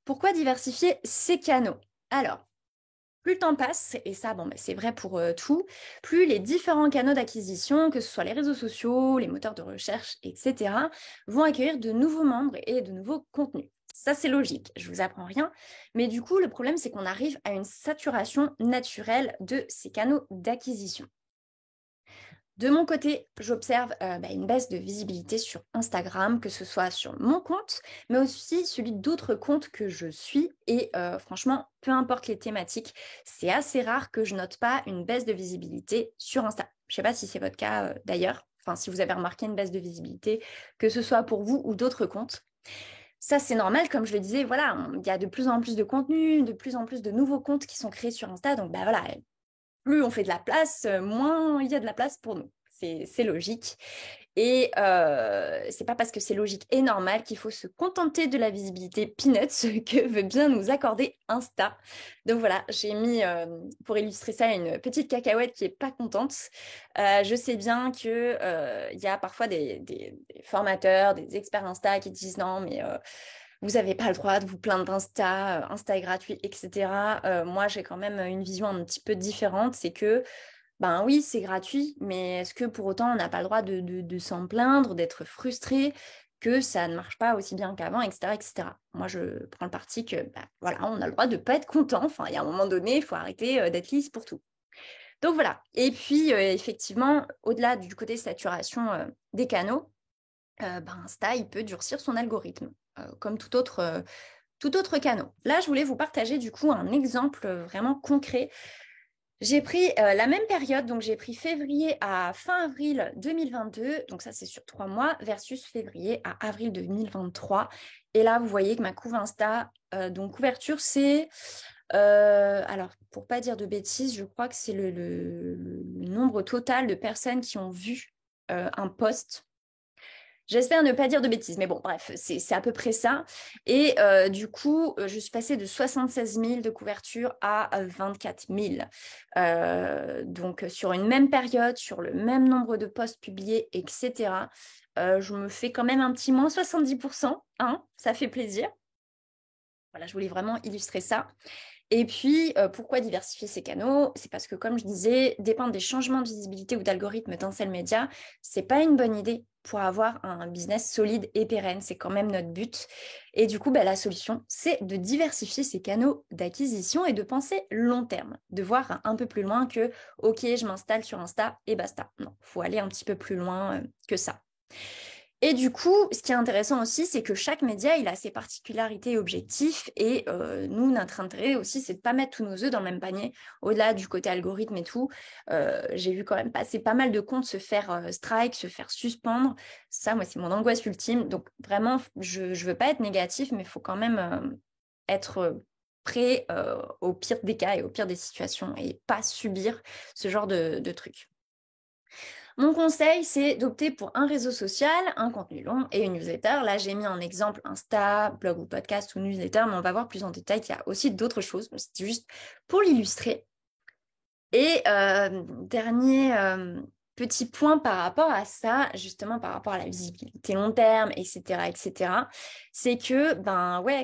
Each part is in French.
Pourquoi diversifier ses canaux? Alors, plus le temps passe, et ça, bon, c'est vrai pour tout, plus les différents canaux d'acquisition, que ce soit les réseaux sociaux, les moteurs de recherche, etc., vont accueillir de nouveaux membres et de nouveaux contenus. Ça, c'est logique, je vous apprends rien. Mais du coup, le problème, c'est qu'on arrive à une saturation naturelle de ces canaux d'acquisition. De mon côté, j'observe une baisse de visibilité sur Instagram, que ce soit sur mon compte, mais aussi celui d'autres comptes que je suis. Et franchement, peu importe les thématiques, c'est assez rare que je note pas une baisse de visibilité sur Insta. Je ne sais pas si c'est votre cas d'ailleurs, enfin si vous avez remarqué une baisse de visibilité, que ce soit pour vous ou d'autres comptes. Ça, c'est normal, comme je le disais, voilà, il y a de plus en plus de contenu, de plus en plus de nouveaux comptes qui sont créés sur Insta. Donc voilà, plus on fait de la place, moins il y a de la place pour nous. C'est logique. Et c'est pas parce que c'est logique et normal qu'il faut se contenter de la visibilité peanuts que veut bien nous accorder Insta. Donc voilà, j'ai mis pour illustrer ça une petite cacahuète qui est pas contente. Je sais bien que il y a parfois des formateurs, des experts Insta qui disent non, mais vous n'avez pas le droit de vous plaindre d'Insta, Insta est gratuit, etc. Moi, j'ai quand même une vision un petit peu différente. C'est que, ben oui, c'est gratuit, mais est-ce que pour autant, on n'a pas le droit de s'en plaindre, d'être frustré, que ça ne marche pas aussi bien qu'avant, etc., etc. Moi, je prends le parti que, bah, voilà, on a le droit de ne pas être content. Enfin, il y a un moment donné, il faut arrêter d'être lisse pour tout. Donc voilà. Et puis, effectivement, au-delà du côté saturation des canaux, Insta, il peut durcir son algorithme, comme tout autre canal. Là, je voulais vous partager du coup un exemple vraiment concret. J'ai pris la même période, donc j'ai pris février à fin avril 2022, donc ça c'est sur 3 mois, versus février à avril 2023. Et là, vous voyez que ma couve Insta, donc couverture, c'est, alors pour pas dire de bêtises, je crois que c'est le nombre total de personnes qui ont vu un post. J'espère ne pas dire de bêtises, mais bon, bref, c'est à peu près ça. Et du coup, je suis passée de 76 000 de couverture à 24 000. Donc, sur une même période, sur le même nombre de posts publiés, etc., je me fais quand même un petit moins 70%, hein, ça fait plaisir. Voilà, je voulais vraiment illustrer ça. Et puis, pourquoi diversifier ces canaux? C'est parce que, comme je disais, dépendre des changements de visibilité ou d'algorithme d'un seul média, c'est pas une bonne idée pour avoir un business solide et pérenne. C'est quand même notre but. Et du coup, la solution, c'est de diversifier ces canaux d'acquisition et de penser long terme, de voir un peu plus loin que, OK, je m'installe sur Insta et basta. Non, faut aller un petit peu plus loin que ça. Et du coup, ce qui est intéressant aussi, c'est que chaque média, il a ses particularités et objectifs. Et nous, notre intérêt aussi, c'est de pas mettre tous nos œufs dans le même panier. Au-delà du côté algorithme et tout, j'ai vu quand même passer pas mal de comptes se faire strike, se faire suspendre. Ça, moi, c'est mon angoisse ultime. Donc vraiment, je veux pas être négatif, mais il faut quand même être prêt au pire des cas et au pire des situations et pas subir ce genre de trucs. Mon conseil, c'est d'opter pour un réseau social, un contenu long et une newsletter. Là, j'ai mis un exemple Insta, blog ou podcast ou newsletter, mais on va voir plus en détail qu'il y a aussi d'autres choses. C'était juste pour l'illustrer. Et dernier petit point par rapport à ça, justement par rapport à la visibilité long terme, etc., c'est que,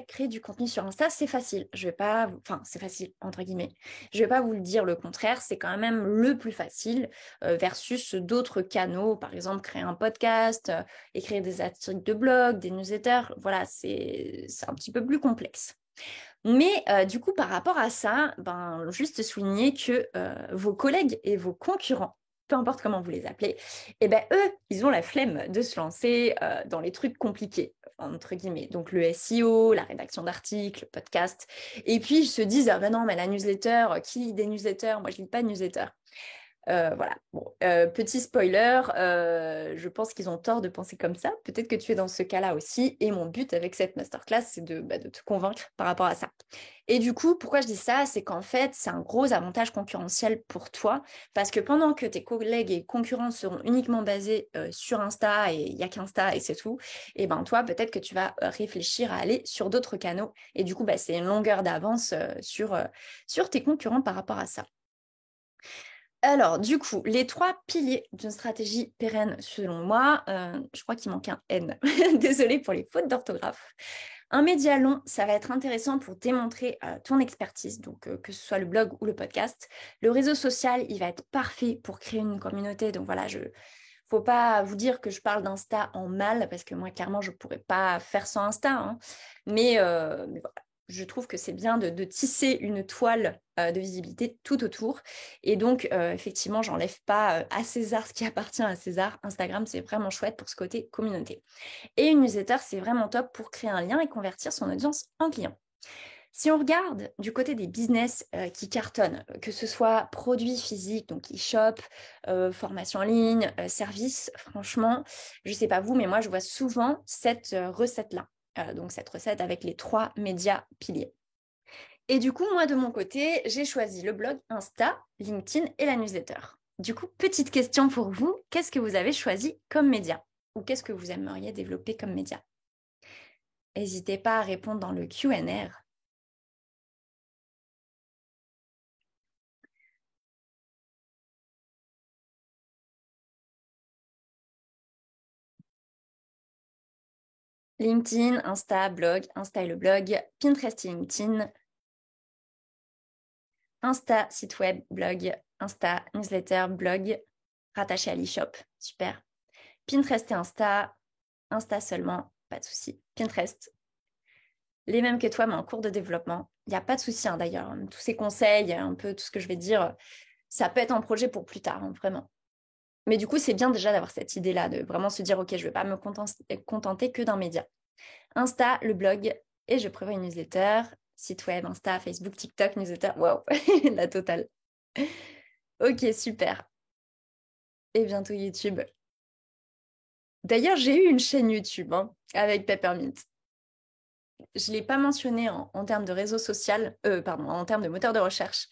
créer du contenu sur Insta, c'est facile. Je vais pas, enfin, c'est facile, entre guillemets. Je vais pas vous le dire le contraire, c'est quand même le plus facile versus d'autres canaux, par exemple, créer un podcast, écrire des articles de blog, des newsletters. Voilà, c'est un petit peu plus complexe. Mais du coup, par rapport à ça, juste souligner que vos collègues et vos concurrents, peu importe comment vous les appelez, eux, ils ont la flemme de se lancer dans les trucs compliqués, entre guillemets. Donc le SEO, la rédaction d'articles, le podcast. Et puis, ils se disent, ah ben non, mais la newsletter, qui lit des newsletters? Moi, je lis pas de newsletter. Voilà. Bon, petit spoiler, je pense qu'ils ont tort de penser comme ça. Peut-être que tu es dans ce cas-là aussi. Et mon but avec cette masterclass, c'est de te convaincre par rapport à ça. Et du coup, pourquoi je dis ça? C'est qu'en fait, c'est un gros avantage concurrentiel pour toi. Parce que pendant que tes collègues et concurrents seront uniquement basés sur Insta et il n'y a qu'Insta et c'est tout, et toi, peut-être que tu vas réfléchir à aller sur d'autres canaux. Et du coup, c'est une longueur d'avance sur tes concurrents par rapport à ça. Alors, du coup, les 3 piliers d'une stratégie pérenne, selon moi, je crois qu'il manque un N. Désolée pour les fautes d'orthographe. Un média long, ça va être intéressant pour démontrer ton expertise, donc que ce soit le blog ou le podcast. Le réseau social, il va être parfait pour créer une communauté. Donc voilà, faut pas vous dire que je parle d'Insta en mal, parce que moi, clairement, je pourrais pas faire sans Insta. Hein. Mais voilà, je trouve que c'est bien de tisser une toile de visibilité tout autour. Et donc, effectivement, j'enlève pas à César ce qui appartient à César. Instagram, c'est vraiment chouette pour ce côté communauté. Et une newsletter, c'est vraiment top pour créer un lien et convertir son audience en client. Si on regarde du côté des business qui cartonnent, que ce soit produits physiques, donc e-shop, formation en ligne, services, franchement, je ne sais pas vous, mais moi, je vois souvent cette recette-là. Donc, cette recette avec les 3 médias piliers. Et du coup, moi, de mon côté, j'ai choisi le blog Insta, LinkedIn et la newsletter. Du coup, petite question pour vous, qu'est-ce que vous avez choisi comme média? Ou qu'est-ce que vous aimeriez développer comme média? N'hésitez pas à répondre dans le Q&A. LinkedIn, Insta, blog, Insta et le blog, Pinterest et LinkedIn, Insta, site web, blog, Insta, newsletter, blog, rattaché à l'e-shop. Super. Pinterest et Insta, Insta seulement, pas de souci. Pinterest, les mêmes que toi, mais en cours de développement. Il n'y a pas de souci hein, d'ailleurs. Tous ces conseils, un peu tout ce que je vais dire, ça peut être un projet pour plus tard, hein, vraiment. Mais du coup, c'est bien déjà d'avoir cette idée-là, de vraiment se dire, OK, je ne vais pas me contenter que d'un média. Insta, le blog, et je prévois une newsletter, site web, Insta, Facebook, TikTok, newsletter. Waouh, la totale. Ok, super. Et bientôt YouTube. D'ailleurs, j'ai eu une chaîne YouTube hein, avec Peppermint. Je ne l'ai pas mentionné en termes de réseau social, pardon, en termes de moteur de recherche.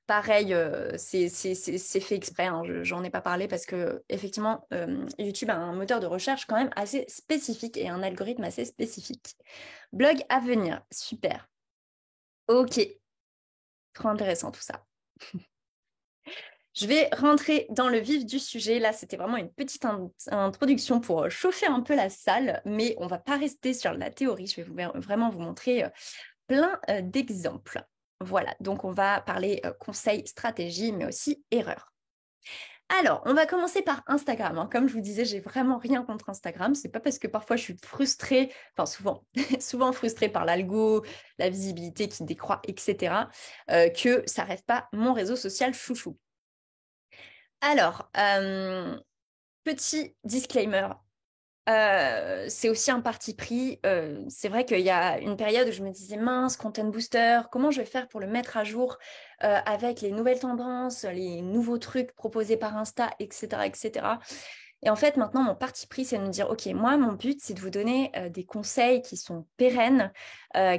Pareil, c'est fait exprès, hein, j'en ai pas parlé parce que effectivement, YouTube a un moteur de recherche quand même assez spécifique et un algorithme assez spécifique. Blog à venir, super. Ok, trop intéressant tout ça. Je vais rentrer dans le vif du sujet. Là, c'était vraiment une petite introduction pour chauffer un peu la salle, mais on va pas rester sur la théorie. Je vais vraiment vous montrer plein d'exemples. Voilà, donc on va parler conseils, stratégie, mais aussi erreurs. Alors, on va commencer par Instagram. Hein. Comme je vous disais, j'ai vraiment rien contre Instagram. C'est pas parce que parfois je suis frustrée, enfin souvent, souvent frustrée par l'algo, la visibilité qui décroît, etc., que ça reste pas mon réseau social chouchou. Alors, petit disclaimer, c'est aussi un parti pris. C'est vrai qu'il y a une période où je me disais, mince, Content Booster, comment je vais faire pour le mettre à jour avec les nouvelles tendances, les nouveaux trucs proposés par Insta, etc., etc. Et en fait, maintenant, mon parti pris, c'est de me dire, OK, moi, mon but, c'est de vous donner des conseils qui sont pérennes,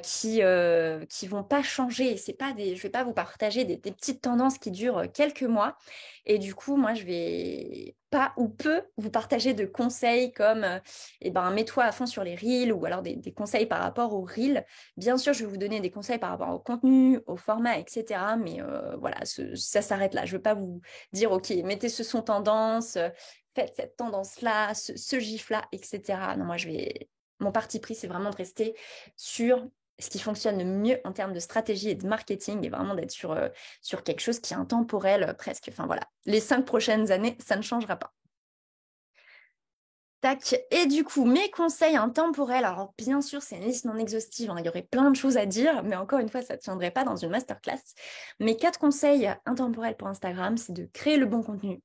qui vont pas changer. C'est pas je vais pas vous partager des petites tendances qui durent quelques mois. Et du coup, moi, je vais pas ou peu vous partager de conseils comme, eh ben, mets-toi à fond sur les reels ou alors des conseils par rapport aux reels. Bien sûr, je vais vous donner des conseils par rapport au contenu, au format, etc. Mais voilà, ça s'arrête là. Je veux pas vous dire, OK, mettez ce son tendance, faites cette tendance-là, ce gif-là, etc. Non, mon parti pris, c'est vraiment de rester sur ce qui fonctionne le mieux en termes de stratégie et de marketing et vraiment d'être sur quelque chose qui est intemporel presque. Enfin voilà, les 5 prochaines années, ça ne changera pas. Tac. Et du coup, mes conseils intemporels, alors bien sûr, c'est une liste non exhaustive, hein, il y aurait plein de choses à dire, mais encore une fois, ça ne tiendrait pas dans une masterclass. Mes 4 conseils intemporels pour Instagram, c'est de créer le bon contenu.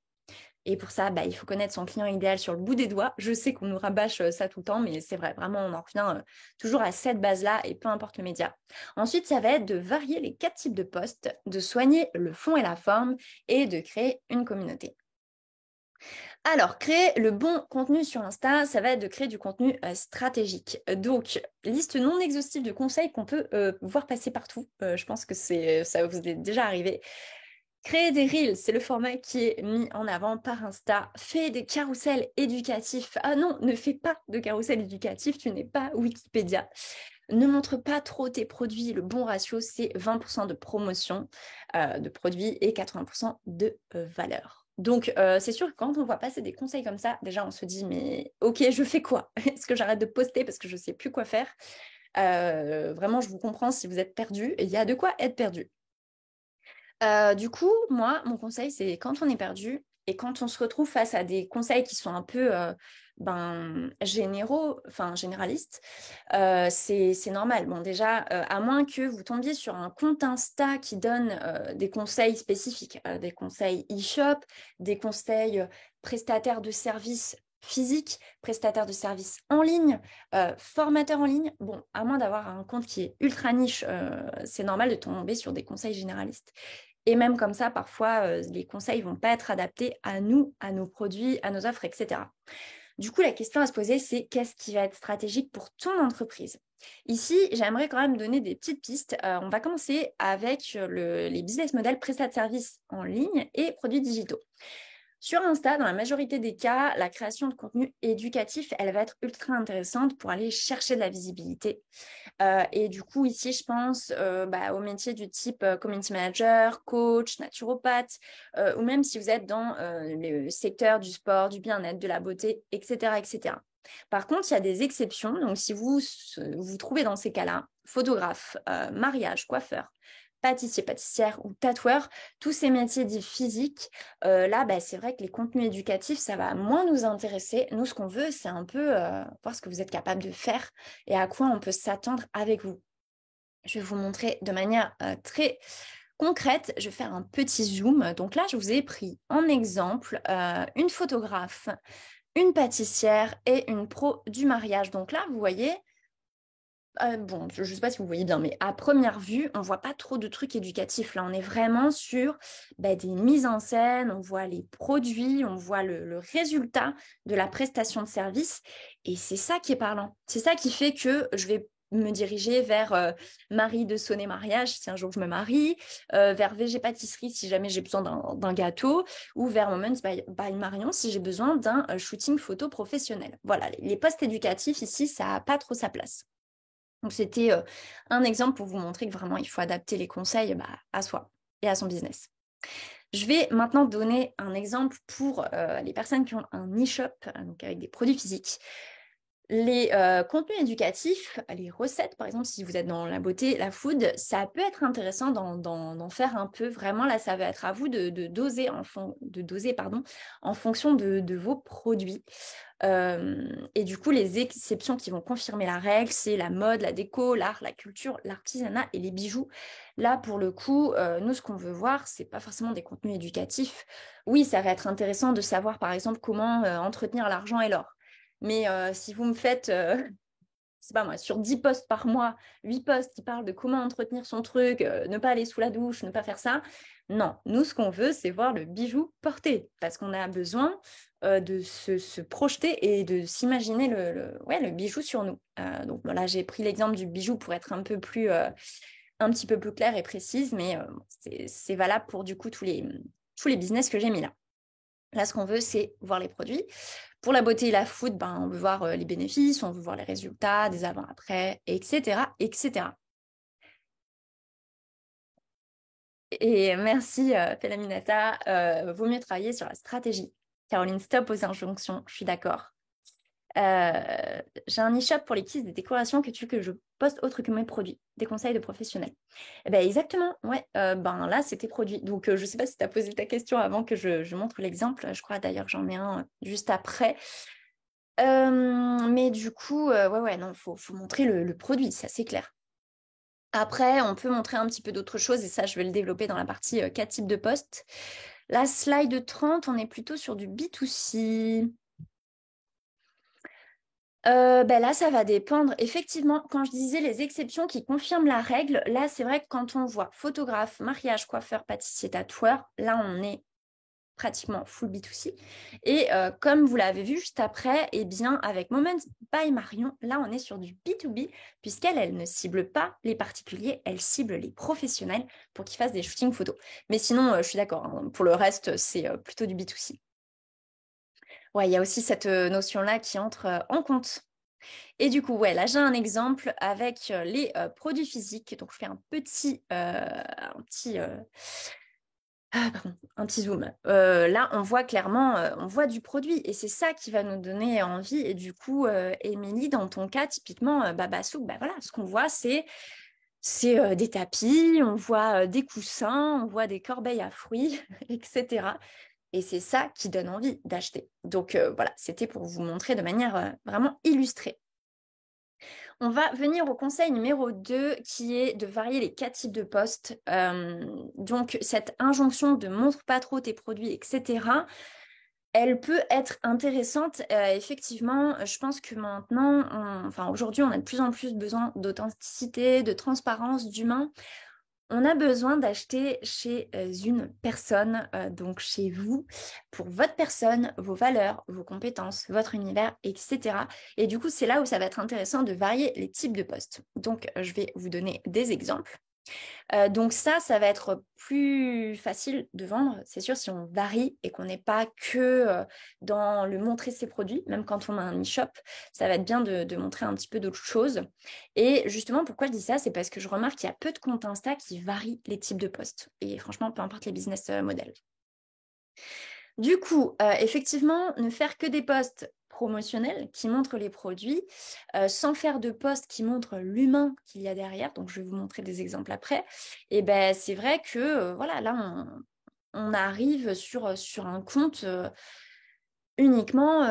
Et pour ça, il faut connaître son client idéal sur le bout des doigts. Je sais qu'on nous rabâche ça tout le temps, mais c'est vrai, vraiment, on en revient toujours à cette base-là et peu importe le média. Ensuite, ça va être de varier les 4 types de posts, de soigner le fond et la forme et de créer une communauté. Alors, créer le bon contenu sur Insta, ça va être de créer du contenu stratégique. Donc, liste non exhaustive de conseils qu'on peut voir passer partout. Je pense que ça vous est déjà arrivé. Créer des reels, c'est le format qui est mis en avant par Insta. Fais des carousels éducatifs. Ah non, ne fais pas de carousel éducatif, tu n'es pas Wikipédia. Ne montre pas trop tes produits. Le bon ratio, c'est 20% de promotion de produits et 80% de valeur. Donc, c'est sûr que quand on voit passer des conseils comme ça, déjà, on se dit, mais ok, je fais quoi? Est-ce que j'arrête de poster parce que je ne sais plus quoi faire? Vraiment, je vous comprends si vous êtes perdu. Il y a de quoi être perdu. Du coup, moi, mon conseil, c'est quand on est perdu et quand on se retrouve face à des conseils qui sont un peu généraux, enfin généralistes, c'est normal. Bon, déjà, à moins que vous tombiez sur un compte Insta qui donne des conseils spécifiques, des conseils e-shop, des conseils prestataires de services physiques, prestataires de services en ligne, formateurs en ligne. Bon, à moins d'avoir un compte qui est ultra niche, c'est normal de tomber sur des conseils généralistes. Et même comme ça, parfois, les conseils ne vont pas être adaptés à nous, à nos produits, à nos offres, etc. Du coup, la question à se poser, c'est qu'est-ce qui va être stratégique pour ton entreprise? Ici, j'aimerais quand même donner des petites pistes. On va commencer avec les business models prestat de services en ligne et produits digitaux. Sur Insta, dans la majorité des cas, la création de contenu éducatif, elle va être ultra intéressante pour aller chercher de la visibilité. Et du coup, ici, je pense aux métiers du type community manager, coach, naturopathe, ou même si vous êtes dans le secteur du sport, du bien-être, de la beauté, etc., etc. Par contre, il y a des exceptions. Donc, si vous vous trouvez dans ces cas-là, photographe, mariage, coiffeur, pâtissier, pâtissière ou tatoueur, tous ces métiers dits physiques, là, c'est vrai que les contenus éducatifs, ça va moins nous intéresser. Nous, ce qu'on veut, c'est un peu voir ce que vous êtes capable de faire et à quoi on peut s'attendre avec vous. Je vais vous montrer de manière très concrète. Je vais faire un petit zoom. Donc là, je vous ai pris en exemple une photographe, une pâtissière et une pro du mariage. Donc là, vous voyez, bon, je ne sais pas si vous voyez bien, mais à première vue, on ne voit pas trop de trucs éducatifs. Là, on est vraiment sur des mises en scène, on voit les produits, on voit le résultat de la prestation de service. Et c'est ça qui est parlant. C'est ça qui fait que je vais me diriger vers Marie de Sonnet Mariage si un jour je me marie, vers VG Pâtisserie si jamais j'ai besoin d'un gâteau, ou vers Moments by Marion si j'ai besoin d'un shooting photo professionnel. Voilà, les postes éducatifs ici, ça n'a pas trop sa place. Donc, c'était un exemple pour vous montrer que vraiment, il faut adapter les conseils à soi et à son business. Je vais maintenant donner un exemple pour les personnes qui ont un e-shop, donc avec des produits physiques. Les contenus éducatifs, les recettes, par exemple, si vous êtes dans la beauté, la food, ça peut être intéressant d'en faire un peu. Vraiment, là, ça va être à vous de doser, en fonction de vos produits. Et du coup, les exceptions qui vont confirmer la règle, c'est la mode, la déco, l'art, la culture, l'artisanat et les bijoux. Là, pour le coup, nous, ce qu'on veut voir, c'est pas forcément des contenus éducatifs. Oui, ça va être intéressant de savoir, par exemple, comment entretenir l'argent et l'or. Mais si vous me faites, c'est pas moi, sur 10 posts par mois, 8 posts qui parlent de comment entretenir son truc, ne pas aller sous la douche, ne pas faire ça, non. Nous, ce qu'on veut, c'est voir le bijou porté, parce qu'on a besoin de se projeter et de s'imaginer le bijou sur nous. Donc voilà, j'ai pris l'exemple du bijou pour être un petit peu plus claire et précise, mais c'est valable pour du coup tous les business que j'ai mis là. Là, ce qu'on veut, c'est voir les produits. Pour la beauté et la food, on veut voir les bénéfices, on veut voir les résultats, des avant-après, etc., etc. Et merci, Felaminata. Vaut mieux travailler sur la stratégie. Caroline, stop aux injonctions, je suis d'accord. J'ai un e-shop pour les kits des décorations que tu veux que je poste autre que mes produits, des conseils de professionnels. Eh ben, exactement, ouais. Là, c'est tes produits. Donc, je ne sais pas si tu as posé ta question avant que je montre l'exemple. Je crois d'ailleurs que j'en ai un juste après. Mais du coup, ouais, non, faut montrer le produit, ça c'est clair. Après, on peut montrer un petit peu d'autres choses et ça, je vais le développer dans la partie 4 types de postes. La slide 30, on est plutôt sur du B2C. Là, ça va dépendre. Effectivement, quand je disais les exceptions qui confirment la règle, là, c'est vrai que quand on voit photographe, mariage, coiffeur, pâtissier, tatoueur, là, on est pratiquement full B2C. Et comme vous l'avez vu juste après, eh bien, avec Moments by Marion, là, on est sur du B2B, puisqu'elle, elle ne cible pas les particuliers, elle cible les professionnels pour qu'ils fassent des shootings photos. Mais sinon, je suis d'accord, hein, pour le reste, c'est plutôt du B2C. Ouais, il y a aussi cette notion-là qui entre en compte. Et du coup, ouais, là, j'ai un exemple avec les produits physiques. Donc, je fais un petit Pardon, un petit zoom. Là, on voit clairement, on voit du produit et c'est ça qui va nous donner envie. Et du coup, Émilie, dans ton cas, typiquement, Babasouk, bah voilà, ce qu'on voit, c'est des tapis, on voit des coussins, on voit des corbeilles à fruits, etc. Et c'est ça qui donne envie d'acheter. Donc voilà, c'était pour vous montrer de manière vraiment illustrée. On va venir au conseil numéro 2 qui est de varier les 4 types de postes. Donc cette injonction de montre pas trop tes produits, etc., elle peut être intéressante. Effectivement, je pense que maintenant, enfin aujourd'hui, on a de plus en plus besoin d'authenticité, de transparence, d'humain. On a besoin d'acheter chez une personne, donc chez vous, pour votre personne, vos valeurs, vos compétences, votre univers, etc. Et du coup, c'est là où ça va être intéressant de varier les types de postes. Donc, je vais vous donner des exemples. Donc ça va être plus facile de vendre, c'est sûr, si on varie et qu'on n'est pas que dans le montrer ses produits, même quand on a un e-shop, ça va être bien de montrer un petit peu d'autres choses. Et justement, pourquoi je dis ça, c'est parce que je remarque qu'il y a peu de comptes Insta qui varient les types de posts. Et franchement, peu importe les business models. Du coup, effectivement, ne faire que des posts promotionnels qui montrent les produits, sans faire de posts qui montrent l'humain qu'il y a derrière, donc je vais vous montrer des exemples après, et ben c'est vrai que voilà, là on arrive sur un compte uniquement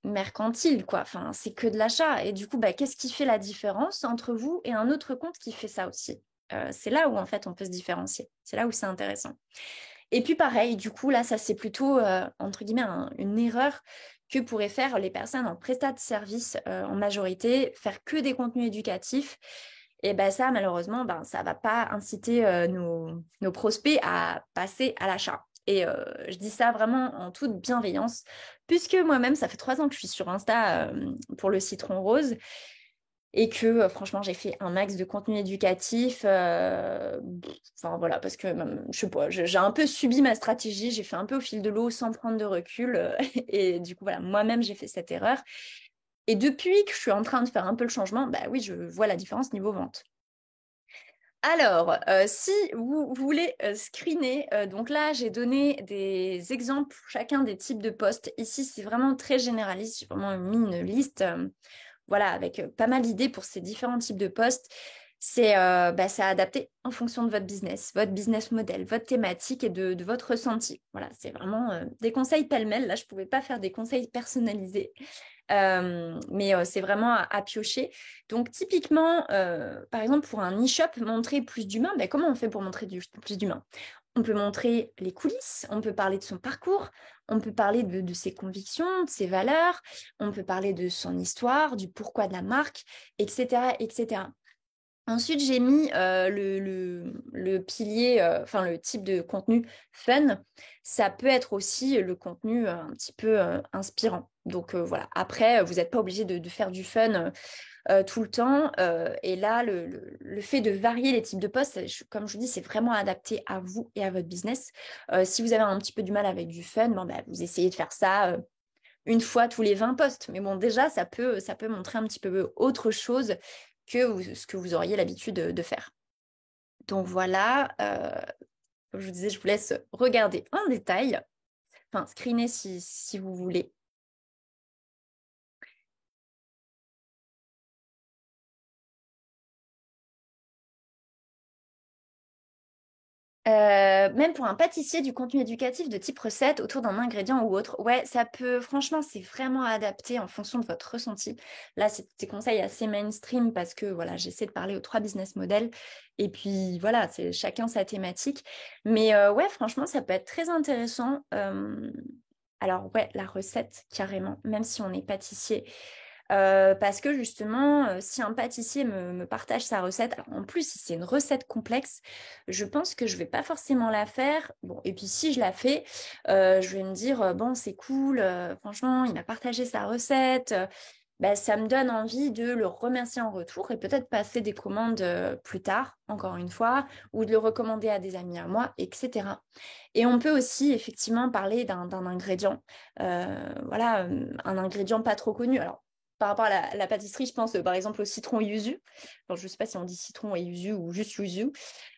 mercantile, quoi. Enfin, c'est que de l'achat. Et du coup, bah, qu'est-ce qui fait la différence entre vous et un autre compte qui fait ça aussi? C'est là où en fait on peut se différencier. C'est là où c'est intéressant. Et puis pareil, du coup, là, ça c'est plutôt, entre guillemets, une erreur que pourraient faire les personnes en prestat de service en majorité, faire que des contenus éducatifs. Et ben ça, malheureusement, ben, ça ne va pas inciter nos prospects à passer à l'achat. Et je dis ça vraiment en toute bienveillance, puisque moi-même, ça fait 3 ans que je suis sur Insta pour le citron rose et que franchement j'ai fait un max de contenu éducatif enfin voilà parce que je sais pas j'ai un peu subi ma stratégie, j'ai fait un peu au fil de l'eau sans prendre de recul et du coup voilà moi-même j'ai fait cette erreur et depuis que je suis en train de faire un peu le changement, bah oui je vois la différence niveau vente. Alors, si vous voulez screener, donc là, j'ai donné des exemples, chacun des types de postes. Ici, c'est vraiment très généraliste. J'ai vraiment mis une liste voilà, avec pas mal d'idées pour ces différents types de postes. C'est adapté en fonction de votre business model, votre thématique et de votre ressenti. Voilà, c'est vraiment des conseils pêle-mêle. Là, je ne pouvais pas faire des conseils personnalisés. Mais c'est vraiment à piocher. Donc, typiquement, par exemple, pour un e-shop, montrer plus d'humain, ben, comment on fait pour montrer plus d'humain? On peut montrer les coulisses, on peut parler de son parcours, on peut parler de ses convictions, de ses valeurs, on peut parler de son histoire, du pourquoi de la marque, etc., etc. Ensuite, j'ai mis le pilier, enfin le type de contenu fun. Ça peut être aussi le contenu un petit peu inspirant. Donc voilà. Après, vous n'êtes pas obligé de faire du fun tout le temps. Et là, le fait de varier les types de posts, comme je vous dis, c'est vraiment adapté à vous et à votre business. Si vous avez un petit peu du mal avec du fun, bon, bah, vous essayez de faire ça une fois tous les 20 posts. Mais bon, déjà, ça peut montrer un petit peu autre chose que ce que vous auriez l'habitude de faire. Donc voilà, comme je vous disais, je vous laisse regarder en détail, enfin screener si vous voulez. Même pour un pâtissier, du contenu éducatif de type recette autour d'un ingrédient ou autre, ouais, ça peut, franchement, c'est vraiment adapté en fonction de votre ressenti. Là, c'est des conseils assez mainstream parce que voilà, j'essaie de parler aux 3 business models et puis voilà, c'est chacun sa thématique. Mais ouais, franchement, ça peut être très intéressant. Alors ouais, la recette, carrément, même si on est pâtissier. Parce que justement, si un pâtissier me partage sa recette, alors en plus, si c'est une recette complexe, je pense que je vais pas forcément la faire. Bon, et puis si je la fais, je vais me dire, bon, c'est cool, franchement, il m'a partagé sa recette. Bah, ça me donne envie de le remercier en retour et peut-être passer des commandes plus tard, encore une fois, ou de le recommander à des amis à moi, etc. Et on peut aussi effectivement parler d'un ingrédient. Voilà, un ingrédient pas trop connu. Alors, par rapport à la pâtisserie, je pense par exemple au citron yuzu. Alors, je ne sais pas si on dit citron et yuzu ou juste yuzu.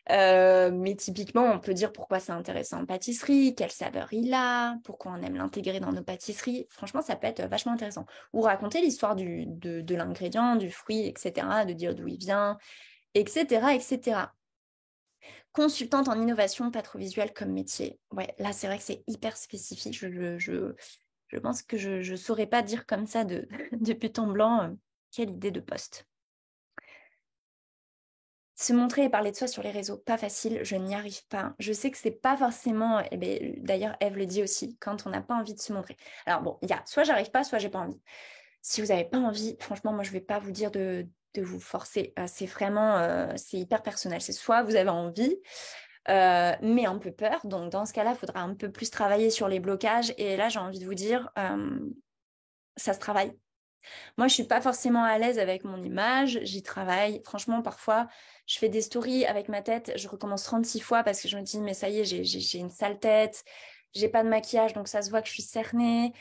Mais typiquement, on peut dire pourquoi c'est intéressant en pâtisserie, quelle saveur il a, pourquoi on aime l'intégrer dans nos pâtisseries. Franchement, ça peut être vachement intéressant. Ou raconter l'histoire de l'ingrédient, du fruit, etc., de dire d'où il vient, etc., etc. Consultante en innovation patrovisuelle comme métier. Ouais, là, c'est vrai que c'est hyper spécifique. Je pense que je ne saurais pas dire comme ça de but en blanc quelle idée de poste. Se montrer et parler de soi sur les réseaux, pas facile, je n'y arrive pas. Je sais que c'est pas forcément, d'ailleurs Eve le dit aussi, quand on n'a pas envie de se montrer. Alors bon, il y a soit j'arrive pas, soit j'ai pas envie. Si vous n'avez pas envie, franchement, moi je vais pas vous dire de vous forcer. C'est vraiment, c'est hyper personnel. C'est soit vous avez envie, mais un peu peur. Donc dans ce cas-là, il faudra un peu plus travailler sur les blocages. Et là, j'ai envie de vous dire, ça se travaille. Moi, je suis pas forcément à l'aise avec mon image, j'y travaille. Franchement, parfois, je fais des stories avec ma tête, je recommence 36 fois parce que je me dis, mais ça y est, j'ai une sale tête, j'ai pas de maquillage, donc ça se voit que je suis cernée.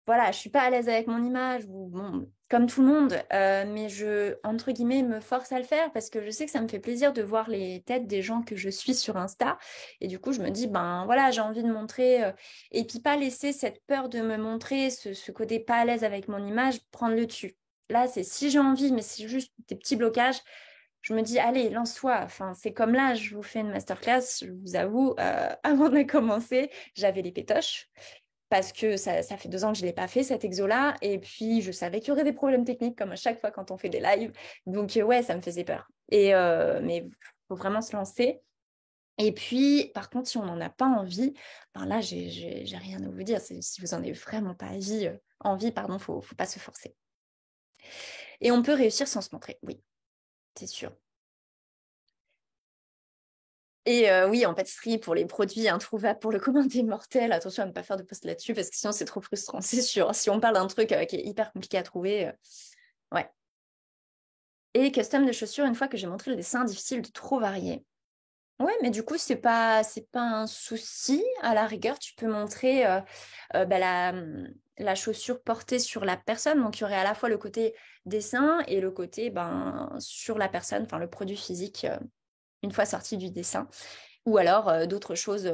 Voilà, je suis pas à l'aise avec mon image, ou bon, comme tout le monde, mais je, entre guillemets, me force à le faire parce que je sais que ça me fait plaisir de voir les têtes des gens que je suis sur Insta. Et du coup, je me dis, ben voilà, j'ai envie de montrer, et puis pas laisser cette peur de me montrer, ce côté pas à l'aise avec mon image, prendre le dessus. Là, c'est si j'ai envie, mais c'est juste des petits blocages. Je me dis, allez, lance-toi. Enfin, c'est comme là, je vous fais une masterclass, je vous avoue, avant de commencer, j'avais les pétoches parce que ça fait 2 ans que je ne l'ai pas fait, cet exo-là. Et puis, je savais qu'il y aurait des problèmes techniques, comme à chaque fois quand on fait des lives. Donc, ouais, ça me faisait peur. Mais il faut vraiment se lancer. Et puis, par contre, si on n'en a pas envie, ben là, j'ai rien à vous dire. Si vous n'en avez vraiment pas envie, pardon, faut pas se forcer. Et on peut réussir sans se montrer, oui, c'est sûr. Et oui, en pâtisserie, pour les produits introuvables pour le commun des mortels, attention à ne pas faire de post là-dessus parce que sinon c'est trop frustrant, c'est sûr. Si on parle d'un truc qui est hyper compliqué à trouver, ouais. Et custom de chaussures, une fois que j'ai montré le dessin, difficile de trop varier. Ouais, mais du coup, c'est pas un souci. À la rigueur, tu peux montrer bah, la chaussure portée sur la personne. Donc, il y aurait à la fois le côté dessin et le côté ben, sur la personne, enfin le produit physique, une fois sorti du dessin. Ou alors d'autres choses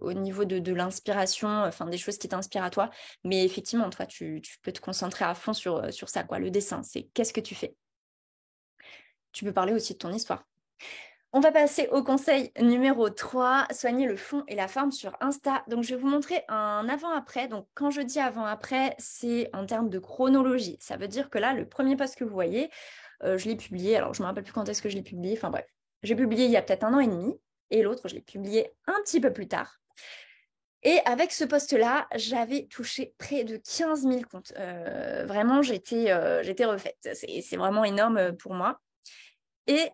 au niveau de l'inspiration, enfin des choses qui t'inspirent à toi. Mais effectivement, toi, tu peux te concentrer à fond sur ça, quoi. Le dessin, c'est qu'est-ce que tu fais. Tu peux parler aussi de ton histoire. On va passer au conseil numéro 3, soigner le fond et la forme sur Insta. Donc, je vais vous montrer un avant-après. Donc, quand je dis avant-après, c'est en termes de chronologie. Ça veut dire que là, le premier post que vous voyez, je l'ai publié. Alors, je ne me rappelle plus quand est-ce que je l'ai publié. Enfin, bref. J'ai publié il y a peut-être 1 an et demi. Et l'autre, je l'ai publié un petit peu plus tard. Et avec ce post-là, j'avais touché près de 15 000 comptes. Vraiment, j'étais refaite. C'est vraiment énorme pour moi. Et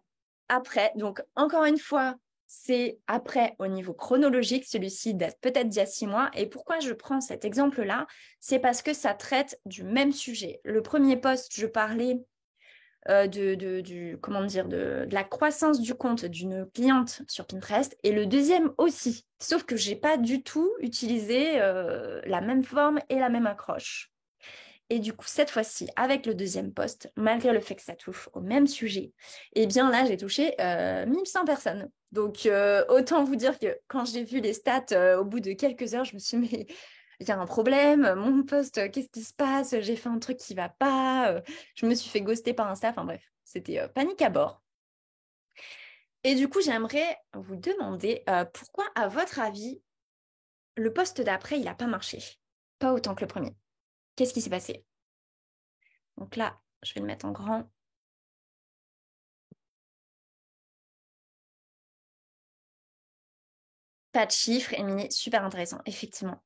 après, donc encore une fois, c'est après au niveau chronologique, celui-ci date peut-être d'il y a 6 mois. Et pourquoi je prends cet exemple-là? C'est parce que ça traite du même sujet. Le premier post, je parlais comment dire, de la croissance du compte d'une cliente sur Pinterest et le deuxième aussi. Sauf que j'ai pas du tout utilisé la même forme et la même accroche. Et du coup, cette fois-ci, avec le deuxième post, malgré le fait que ça touche au même sujet, eh bien là, j'ai touché 1100 personnes. Donc, autant vous dire que quand j'ai vu les stats au bout de quelques heures, je me suis dit, mais il y a un problème, mon post, qu'est-ce qui se passe? J'ai fait un truc qui va pas, je me suis fait ghoster par Insta, enfin bref, c'était panique à bord. Et du coup, j'aimerais vous demander pourquoi, à votre avis, le post d'après, il n'a pas marché? Pas autant que le premier. Qu'est-ce qui s'est passé? Donc là, je vais le mettre en grand. Pas de chiffres, Émilie, super intéressant, effectivement.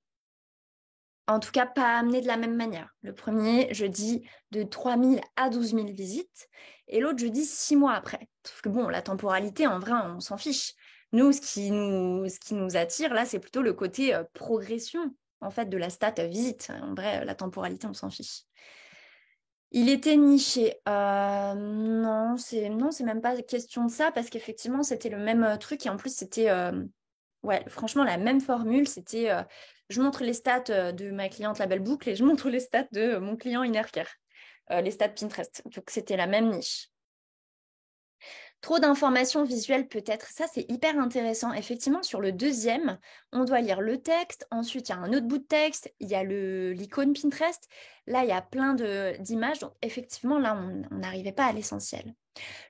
En tout cas, pas amené de la même manière. Le premier, je dis de 3 000 à 12 000 visites, et l'autre, je dis 6 mois après. Sauf que bon, la temporalité, en vrai, on s'en fiche. Nous, ce qui nous attire, là, c'est plutôt le côté progression, en fait, de la stat visite. En vrai, la temporalité, on s'en fiche. Il était niché. Non, c'est même pas question de ça, parce qu'effectivement, c'était le même truc, et en plus, c'était ouais, franchement, la même formule, c'était je montre les stats de ma cliente La Belle Boucle et je montre les stats de mon client Innercare. les stats Pinterest. Donc, c'était la même niche. Trop d'informations visuelles peut-être, ça c'est hyper intéressant. Effectivement, sur le deuxième, on doit lire le texte, ensuite il y a un autre bout de texte, il y a l'icône Pinterest, là il y a plein d'images, donc effectivement là on n'arrivait pas à l'essentiel.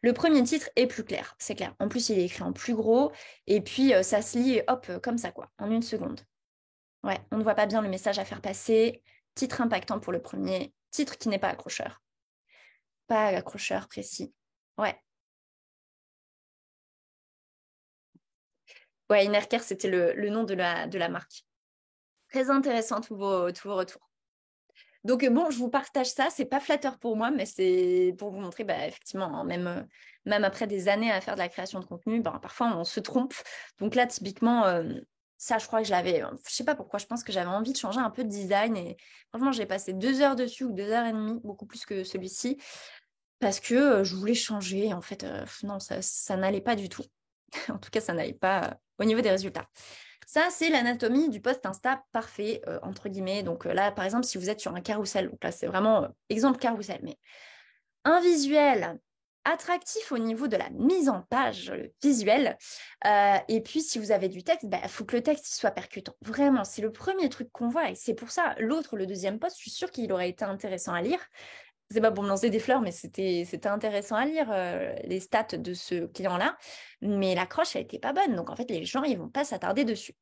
Le premier titre est plus clair, c'est clair. En plus il est écrit en plus gros, et puis ça se lit hop, comme ça quoi, en une seconde. Ouais, on ne voit pas bien le message à faire passer, titre impactant pour le premier, titre qui n'est pas accrocheur. Pas accrocheur précis. Ouais. Ouais, Innercare, c'était le nom de la marque. Très intéressant tous vos retours. Donc bon, je vous partage ça. C'est pas flatteur pour moi, mais c'est pour vous montrer, bah, effectivement, hein, même après des années à faire de la création de contenu, bah, parfois on se trompe. Donc là, typiquement, ça, je crois que je sais pas pourquoi, je pense que j'avais envie de changer un peu de design et franchement, j'ai passé 2 heures dessus ou 2 heures et demie, beaucoup plus que celui-ci, parce que je voulais changer. En fait, non, ça n'allait pas du tout. En tout cas, ça n'allait pas au niveau des résultats. Ça, c'est l'anatomie du post Insta parfait, entre guillemets. Donc là, par exemple, si vous êtes sur un carrousel, donc là, c'est vraiment exemple carrousel, mais un visuel attractif au niveau de la mise en page visuelle. Et puis, si vous avez du texte, il faut que le texte soit percutant. Vraiment, c'est le premier truc qu'on voit. Et c'est pour ça, l'autre, le deuxième post, je suis sûre qu'il aurait été intéressant à lire. C'est pas pour me lancer des fleurs, mais c'était intéressant à lire les stats de ce client-là. Mais l'accroche, elle était pas bonne. Donc, en fait, les gens, ils vont pas s'attarder dessus.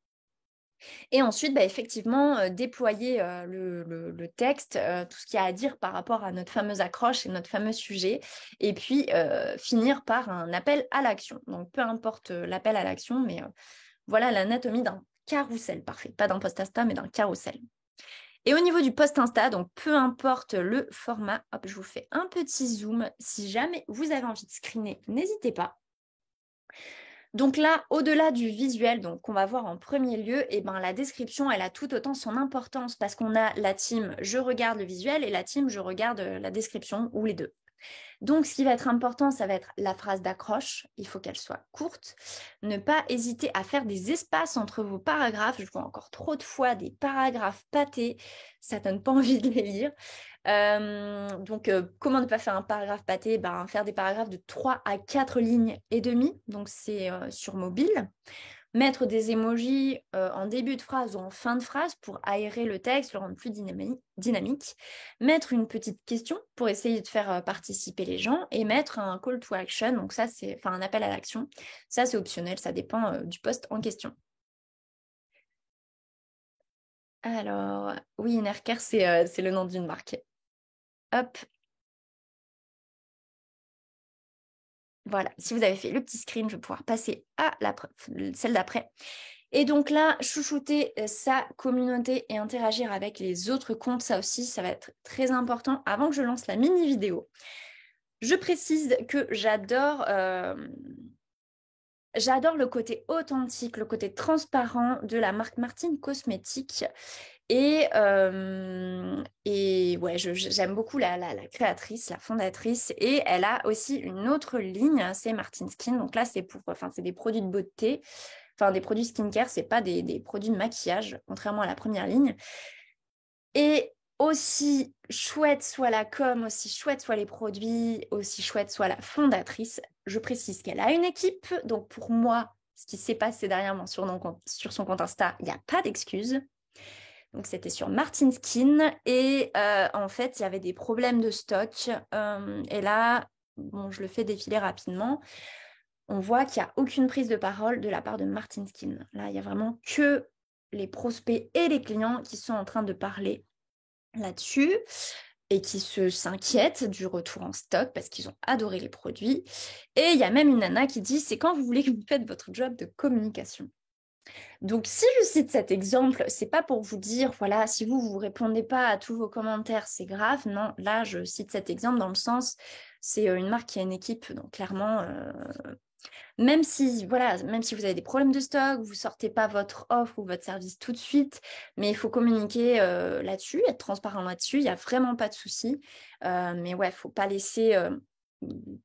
Et ensuite, effectivement, déployer le texte, tout ce qu'il y a à dire par rapport à notre fameuse accroche et notre fameux sujet. Et puis, finir par un appel à l'action. Donc, peu importe l'appel à l'action, mais voilà l'anatomie d'un carrousel parfait. Pas d'un post Insta, mais d'un carrousel. Et au niveau du post Insta, donc peu importe le format, hop, je vous fais un petit zoom. Si jamais vous avez envie de screener, n'hésitez pas. Donc là, au-delà du visuel, donc qu'on va voir en premier lieu, la description, elle a tout autant son importance parce qu'on a la team je regarde le visuel et la team je regarde la description ou les deux. Donc, ce qui va être important, ça va être la phrase d'accroche. Il faut qu'elle soit courte. Ne pas hésiter à faire des espaces entre vos paragraphes. Je vois encore trop de fois des paragraphes pâtés. Ça donne pas envie de les lire. Donc, comment ne pas faire un paragraphe pâté? Faire des paragraphes de 3 à 4 lignes et demie. Donc, c'est sur mobile. Mettre des emojis en début de phrase ou en fin de phrase pour aérer le texte, le rendre plus dynamique. Mettre une petite question pour essayer de faire participer les gens et mettre un call to action, donc ça c'est un appel à l'action. Ça c'est optionnel, ça dépend du poste en question. Alors, oui, Innercare, c'est le nom d'une marque. Hop, voilà. Si vous avez fait le petit screen, je vais pouvoir passer à celle d'après. Et donc là, chouchouter sa communauté et interagir avec les autres comptes, ça aussi, ça va être très important. Avant que je lance la mini vidéo, je précise que j'adore le côté authentique, le côté transparent de la marque Martine Cosmétiques. Et ouais, j'aime beaucoup la créatrice, la fondatrice. Et elle a aussi une autre ligne, c'est Martine Skin. Donc là, c'est des produits de beauté. Enfin, des produits skincare, c'est pas des produits de maquillage, contrairement à la première ligne. Et aussi chouette soit la com, aussi chouette soit les produits, aussi chouette soit la fondatrice, je précise qu'elle a une équipe. Donc pour moi, ce qui s'est passé dernièrement sur son compte Insta, il n'y a pas d'excuse. Donc c'était sur Martin Skin et en fait, il y avait des problèmes de stock. Et là, bon, je le fais défiler rapidement. On voit qu'il n'y a aucune prise de parole de la part de Martin Skin. Là, il y a vraiment que les prospects et les clients qui sont en train de parler là-dessus et qui s'inquiètent du retour en stock parce qu'ils ont adoré les produits. Et il y a même une nana qui dit, c'est quand vous voulez que vous faites votre job de communication. Donc, si je cite cet exemple, c'est pas pour vous dire, voilà, si vous répondez pas à tous vos commentaires, c'est grave. Non, là, je cite cet exemple dans le sens, c'est une marque qui a une équipe, donc clairement, même si vous avez des problèmes de stock, vous sortez pas votre offre ou votre service tout de suite, mais il faut communiquer là-dessus, être transparent là-dessus, il n'y a vraiment pas de souci. Mais ouais, faut pas laisser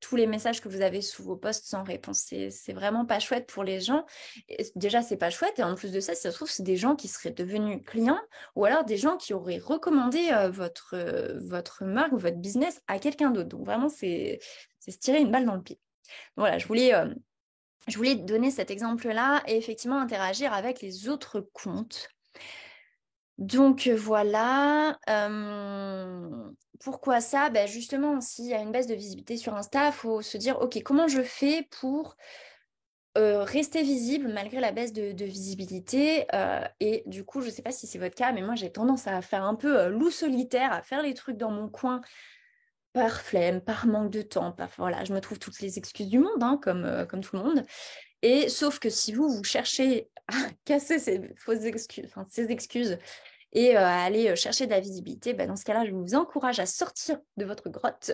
tous les messages que vous avez sous vos posts sans réponse. C'est vraiment pas chouette pour les gens. Et déjà, c'est pas chouette. Et en plus de ça, si ça se trouve, c'est des gens qui seraient devenus clients ou alors des gens qui auraient recommandé votre marque ou votre business à quelqu'un d'autre. Donc vraiment, c'est se tirer une balle dans le pied. Voilà, je voulais donner cet exemple-là et effectivement interagir avec les autres comptes. Donc voilà, pourquoi ça? Ben justement, s'il y a une baisse de visibilité sur Insta, il faut se dire, OK, comment je fais pour rester visible malgré la baisse de visibilité? Et du coup, je ne sais pas si c'est votre cas, mais moi j'ai tendance à faire un peu loup solitaire, à faire les trucs dans mon coin par flemme, par manque de temps. Voilà, je me trouve toutes les excuses du monde, hein, comme tout le monde. Et sauf que si vous cherchez à casser ces fausses excuses, enfin, ces excuses, et à aller chercher de la visibilité, dans ce cas-là, je vous encourage à sortir de votre grotte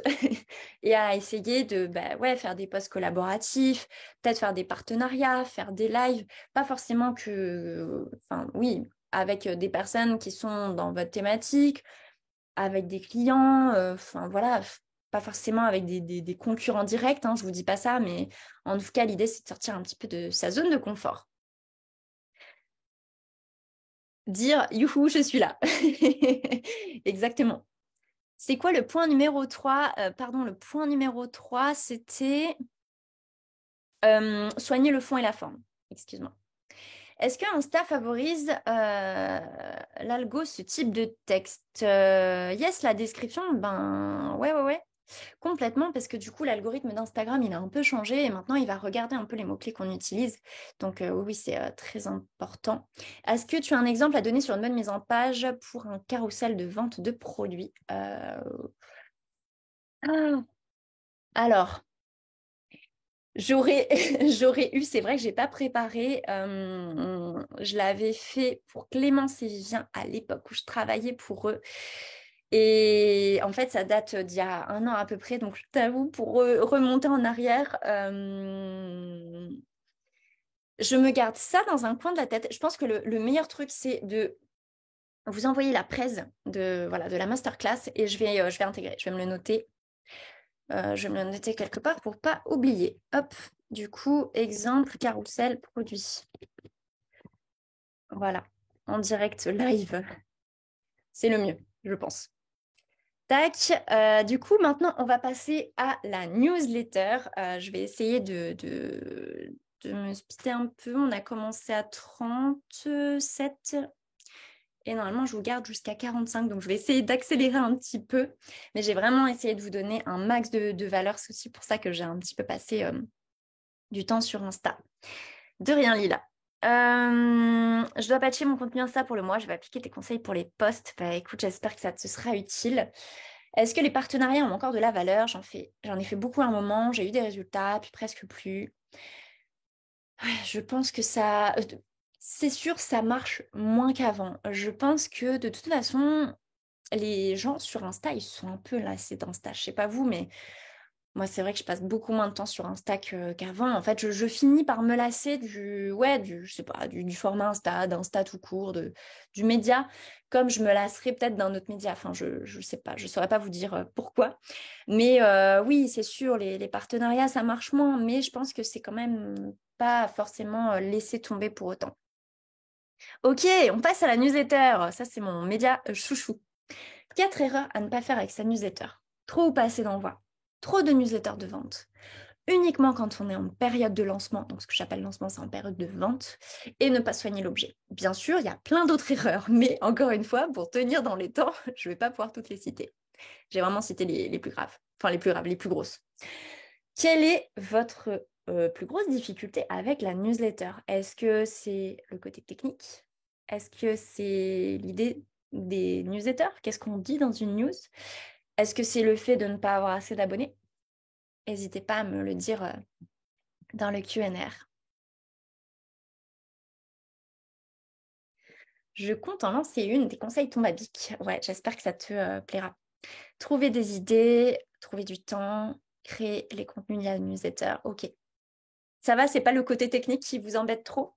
et à essayer de faire des posts collaboratifs, peut-être faire des partenariats, faire des lives, pas forcément oui, avec des personnes qui sont dans votre thématique, avec des clients, voilà, pas forcément avec des concurrents directs, hein, je vous dis pas ça, mais en tout cas, l'idée, c'est de sortir un petit peu de sa zone de confort. Dire youhou, je suis là. Exactement. C'est quoi le point numéro 3? Pardon, le point numéro 3, c'était soigner le fond et la forme. Excuse-moi. Est-ce que Insta favorise l'algo, ce type de texte? Yes, la description, ouais. Complètement, parce que du coup, l'algorithme d'Instagram, il a un peu changé et maintenant, il va regarder un peu les mots-clés qu'on utilise. Donc, oui, c'est très important. Est-ce que tu as un exemple à donner sur une bonne mise en page pour un carrousel de vente de produits? Alors, j'aurais j'aurais eu, c'est vrai que j'ai pas préparé, je l'avais fait pour Clémence et Vivien à l'époque où je travaillais pour eux. Et en fait, ça date d'il y a 1 an à peu près, donc je t'avoue, pour remonter en arrière, je me garde ça dans un coin de la tête. Je pense que le meilleur truc, c'est de vous envoyer la presse de la masterclass et je vais intégrer, je vais me le noter. Je vais me le noter quelque part pour pas oublier. Hop, du coup, exemple, carrousel, produit. Voilà, en direct live. C'est le mieux, je pense. Tac, du coup, maintenant, on va passer à la newsletter. Je vais essayer de me speeder un peu. On a commencé à 37 et normalement, je vous garde jusqu'à 45. Donc, je vais essayer d'accélérer un petit peu. Mais j'ai vraiment essayé de vous donner un max de valeur. C'est aussi pour ça que j'ai un petit peu passé du temps sur Insta. De rien, Lila. Je dois patcher mon contenu Insta pour le mois. Je vais appliquer tes conseils pour les posts. Écoute, j'espère que ça te sera utile. Est-ce que les partenariats ont encore de la valeur? J'en ai fait beaucoup à un moment. J'ai eu des résultats, puis presque plus. Ouais, je pense que ça... C'est sûr, ça marche moins qu'avant. Je pense que de toute façon, les gens sur Insta, ils sont un peu lassés d'Insta. Je sais pas vous, mais moi, c'est vrai que je passe beaucoup moins de temps sur Insta qu'avant. En fait, je finis par me lasser je sais pas, du format Insta, d'Insta tout court, du média, comme je me lasserais peut-être d'un autre média. Enfin, je sais pas, je saurais pas vous dire pourquoi. Mais oui, c'est sûr, les partenariats, ça marche moins, mais je pense que c'est quand même pas forcément laissé tomber pour autant. Ok, on passe à la newsletter. Ça, c'est mon média chouchou. 4 erreurs à ne pas faire avec sa newsletter. Trop ou pas assez d'envoi. Trop de newsletters de vente. Uniquement quand on est en période de lancement, donc ce que j'appelle lancement, c'est en période de vente, et ne pas soigner l'objet. Bien sûr, il y a plein d'autres erreurs, mais encore une fois, pour tenir dans les temps, je ne vais pas pouvoir toutes les citer. J'ai vraiment cité les plus graves, enfin les plus graves, les plus grosses. Quelle est votre plus grosse difficulté avec la newsletter? Est-ce que c'est le côté technique? Est-ce que c'est l'idée des newsletters? Qu'est-ce qu'on dit dans une news? Est-ce que c'est le fait de ne pas avoir assez d'abonnés? N'hésitez pas à me le dire dans le Q&R. Je compte en lancer une, des conseils tombent à pic. Ouais, j'espère que ça te plaira. Trouver des idées, trouver du temps, créer les contenus via la newsletter. Ok. Ça va, c'est pas le côté technique qui vous embête trop?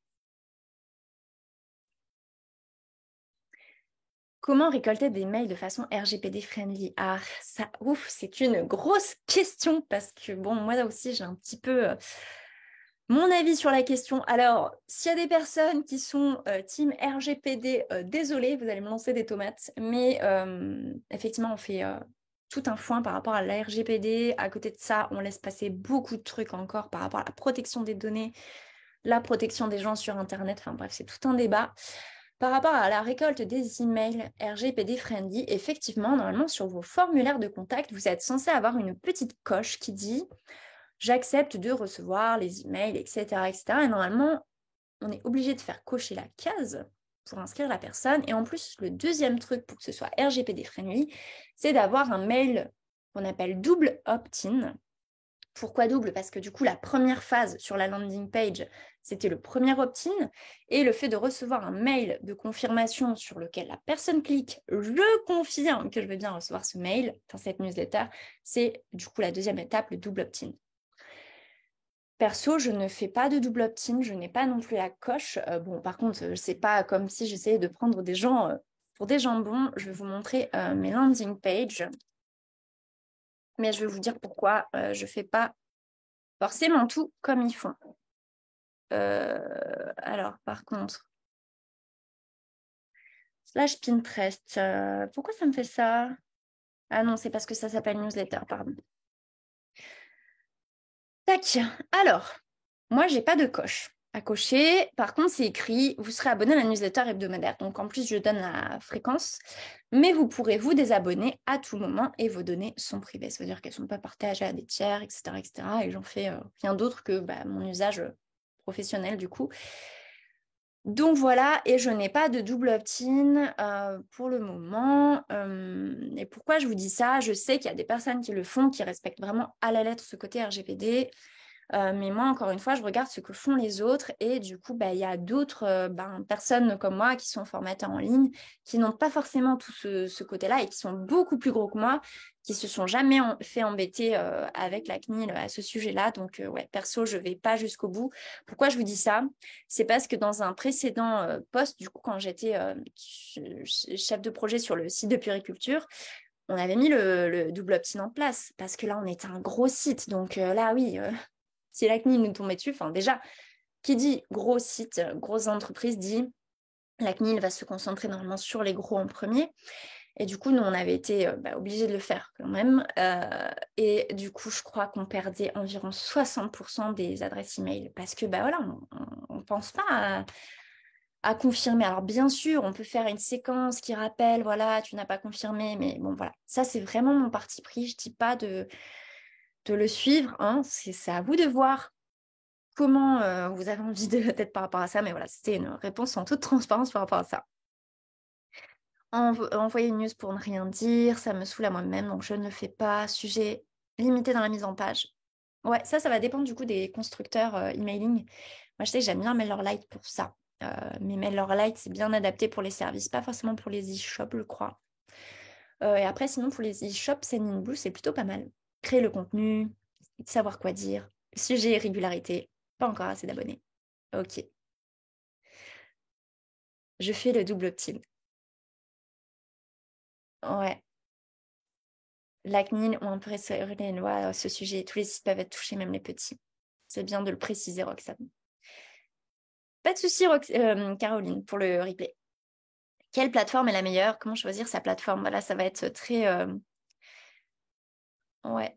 Comment récolter des mails de façon RGPD friendly? Ah, ça, ouf, c'est une grosse question parce que, bon, moi aussi, j'ai un petit peu mon avis sur la question. Alors, s'il y a des personnes qui sont team RGPD, désolé, vous allez me lancer des tomates, mais effectivement, on fait tout un foin par rapport à la RGPD. À côté de ça, on laisse passer beaucoup de trucs encore par rapport à la protection des données, la protection des gens sur Internet. Enfin bref, c'est tout un débat. Par rapport à la récolte des emails RGPD friendly, effectivement, normalement, sur vos formulaires de contact, vous êtes censé avoir une petite coche qui dit j'accepte de recevoir les emails, etc., etc. Et normalement, on est obligé de faire cocher la case pour inscrire la personne. Et en plus, le deuxième truc pour que ce soit RGPD friendly, c'est d'avoir un mail qu'on appelle double opt-in. Pourquoi double? Parce que du coup, la première phase sur la landing page, c'était le premier opt-in. Et le fait de recevoir un mail de confirmation sur lequel la personne clique, je confirme que je vais bien recevoir ce mail, dans cette newsletter, c'est du coup la deuxième étape, le double opt-in. Perso, je ne fais pas de double opt-in, je n'ai pas non plus la coche. Bon, par contre, c'est pas comme si j'essayais de prendre des gens pour des jambons. Je vais vous montrer mes landing pages. Mais je vais vous dire pourquoi je ne fais pas forcément tout comme ils font. Alors, par contre, slash Pinterest, pourquoi ça me fait ça? Ah non, c'est parce que ça s'appelle newsletter, pardon. Tac, alors, moi, j'ai pas de coche à cocher. Par contre, c'est écrit, vous serez abonné à la newsletter hebdomadaire. Donc, en plus, je donne la fréquence. Mais vous pourrez vous désabonner à tout moment et vos données sont privées. Ça veut dire qu'elles ne sont pas partagées à des tiers, etc. etc. et j'en fais rien d'autre que mon usage professionnel, du coup. Donc voilà, et je n'ai pas de double opt-in pour le moment. Et pourquoi je vous dis ça? Je sais qu'il y a des personnes qui le font, qui respectent vraiment à la lettre ce côté RGPD. Mais moi, encore une fois, je regarde ce que font les autres et du coup, il y a d'autres personnes comme moi qui sont formateurs en ligne, qui n'ont pas forcément tout ce côté-là et qui sont beaucoup plus gros que moi, qui se sont jamais fait embêter avec la CNIL à ce sujet-là. Donc, ouais, perso, je vais pas jusqu'au bout. Pourquoi je vous dis ça? C'est parce que dans un précédent poste, du coup, quand j'étais chef de projet sur le site de puériculture, on avait mis le double opt-in en place parce que là, on était un gros site. Donc là, oui, si la CNIL nous tombait dessus, enfin déjà, qui dit gros site, grosse entreprise, dit la CNIL va se concentrer normalement sur les gros en premier. Et du coup, nous, on avait été obligés de le faire quand même. Et du coup, je crois qu'on perdait environ 60% des adresses email parce que voilà, on ne pense pas à confirmer. Alors bien sûr, on peut faire une séquence qui rappelle, voilà, tu n'as pas confirmé, mais bon, voilà. Ça, c'est vraiment mon parti pris. Je ne dis pas de le suivre, hein. C'est à vous de voir comment vous avez envie d'être par rapport à ça. Mais voilà, c'était une réponse en toute transparence par rapport à ça. Envoyer une news pour ne rien dire, ça me saoule à moi-même, donc je ne le fais pas. Sujet limité dans la mise en page. Ouais, ça va dépendre du coup des constructeurs emailing. Moi, je sais que j'aime bien MailerLite pour ça. Mais MailerLite, c'est bien adapté pour les services, pas forcément pour les e-shops, je crois. Et après, sinon, pour les e-shops, Sendinblue, c'est plutôt pas mal. Créer le contenu, savoir quoi dire, sujet et régularité, pas encore assez d'abonnés. Ok, je fais le double opt-in. Ouais. La CNIL ont un peu resserré les lois à ce sujet. Tous les sites peuvent être touchés, même les petits. C'est bien de le préciser, Roxane. Pas de souci, Caroline, pour le replay. Quelle plateforme est la meilleure? Comment choisir sa plateforme? Voilà, ça va être très... Ouais.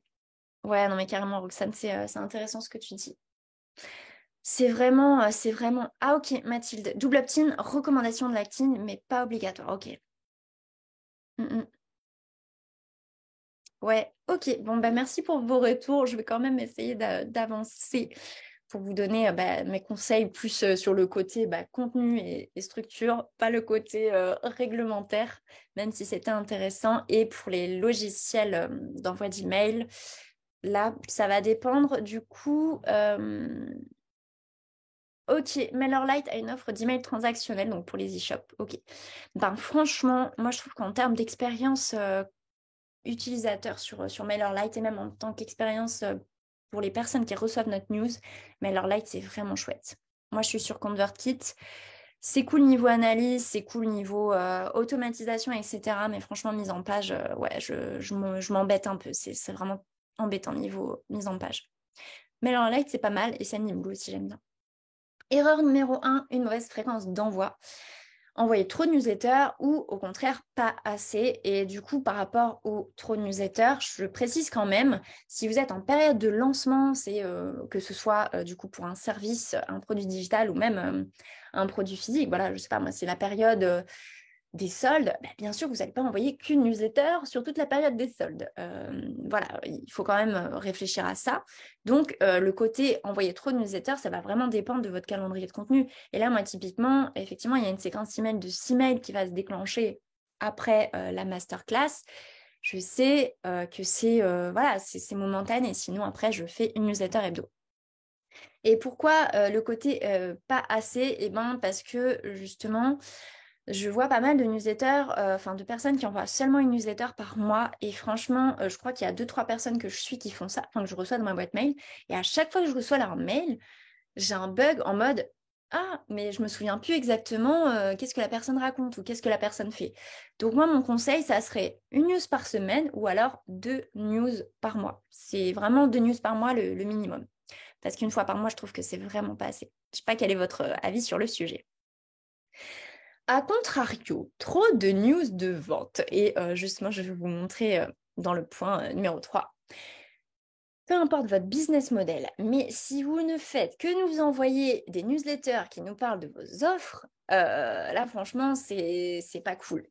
Ouais, non, mais carrément, Roxane, c'est intéressant ce que tu dis. C'est vraiment, c'est vraiment... Ah, ok, Mathilde. Double opt-in, recommandation de la CNIL, mais pas obligatoire. Ok. Mm, mm. Ouais, ok. Bon, merci pour vos retours. Je vais quand même essayer d'avancer pour vous donner mes conseils plus sur le côté contenu et structure, pas le côté réglementaire, même si c'était intéressant. Et pour les logiciels d'envoi d'email, là, ça va dépendre. Du coup, ok, MailerLite a une offre d'email transactionnel, donc pour les e-shops. Ok. Franchement, moi, je trouve qu'en termes d'expérience utilisateur sur MailerLite et même en tant qu'expérience pour les personnes qui reçoivent notre news, MailerLite, c'est vraiment chouette. Moi, je suis sur ConvertKit. C'est cool niveau analyse, c'est cool niveau automatisation, etc. Mais franchement, mise en page, ouais, je m'embête un peu. C'est vraiment embêtant niveau mise en page. MailerLite, c'est pas mal et Sendinblue aussi, j'aime bien. Erreur numéro 1, une mauvaise fréquence d'envoi. Envoyer trop de newsletters ou au contraire pas assez. Et du coup, par rapport au trop de newsletters, je précise quand même, si vous êtes en période de lancement, c'est que ce soit du coup pour un service, un produit digital ou même un produit physique, voilà, je sais pas, moi, c'est la période des soldes, bah, bien sûr, vous n'allez pas envoyer qu'une newsletter sur toute la période des soldes. Voilà, il faut quand même réfléchir à ça. Donc, le côté envoyer trop de newsletters, ça va vraiment dépendre de votre calendrier de contenu. Et là, moi, typiquement, effectivement, il y a une séquence email de 6 mails qui va se déclencher après la masterclass. Je sais que voilà, c'est momentané. Sinon, après, je fais une newsletter hebdo. Et pourquoi le côté pas assez? Eh ben, parce que justement, je vois pas mal de newsletters, enfin de personnes qui envoient seulement une newsletter par mois. Et franchement, je crois qu'il y a 2-3 personnes que je suis qui font ça, enfin que je reçois dans ma boîte mail. Et à chaque fois que je reçois leur mail, j'ai un bug en mode ah, mais je me souviens plus exactement qu'est-ce que la personne raconte ou qu'est-ce que la personne fait. Donc moi, mon conseil, ça serait une news par semaine ou alors 2 news par mois. C'est vraiment 2 news par mois le minimum. Parce qu'une fois par mois, je trouve que c'est vraiment pas assez. Je sais pas quel est votre avis sur le sujet. A contrario, trop de news de vente. Et justement, je vais vous montrer dans le point numéro 3. Peu importe votre business model, mais si vous ne faites que nous envoyer des newsletters qui nous parlent de vos offres, là, franchement, c'est pas cool.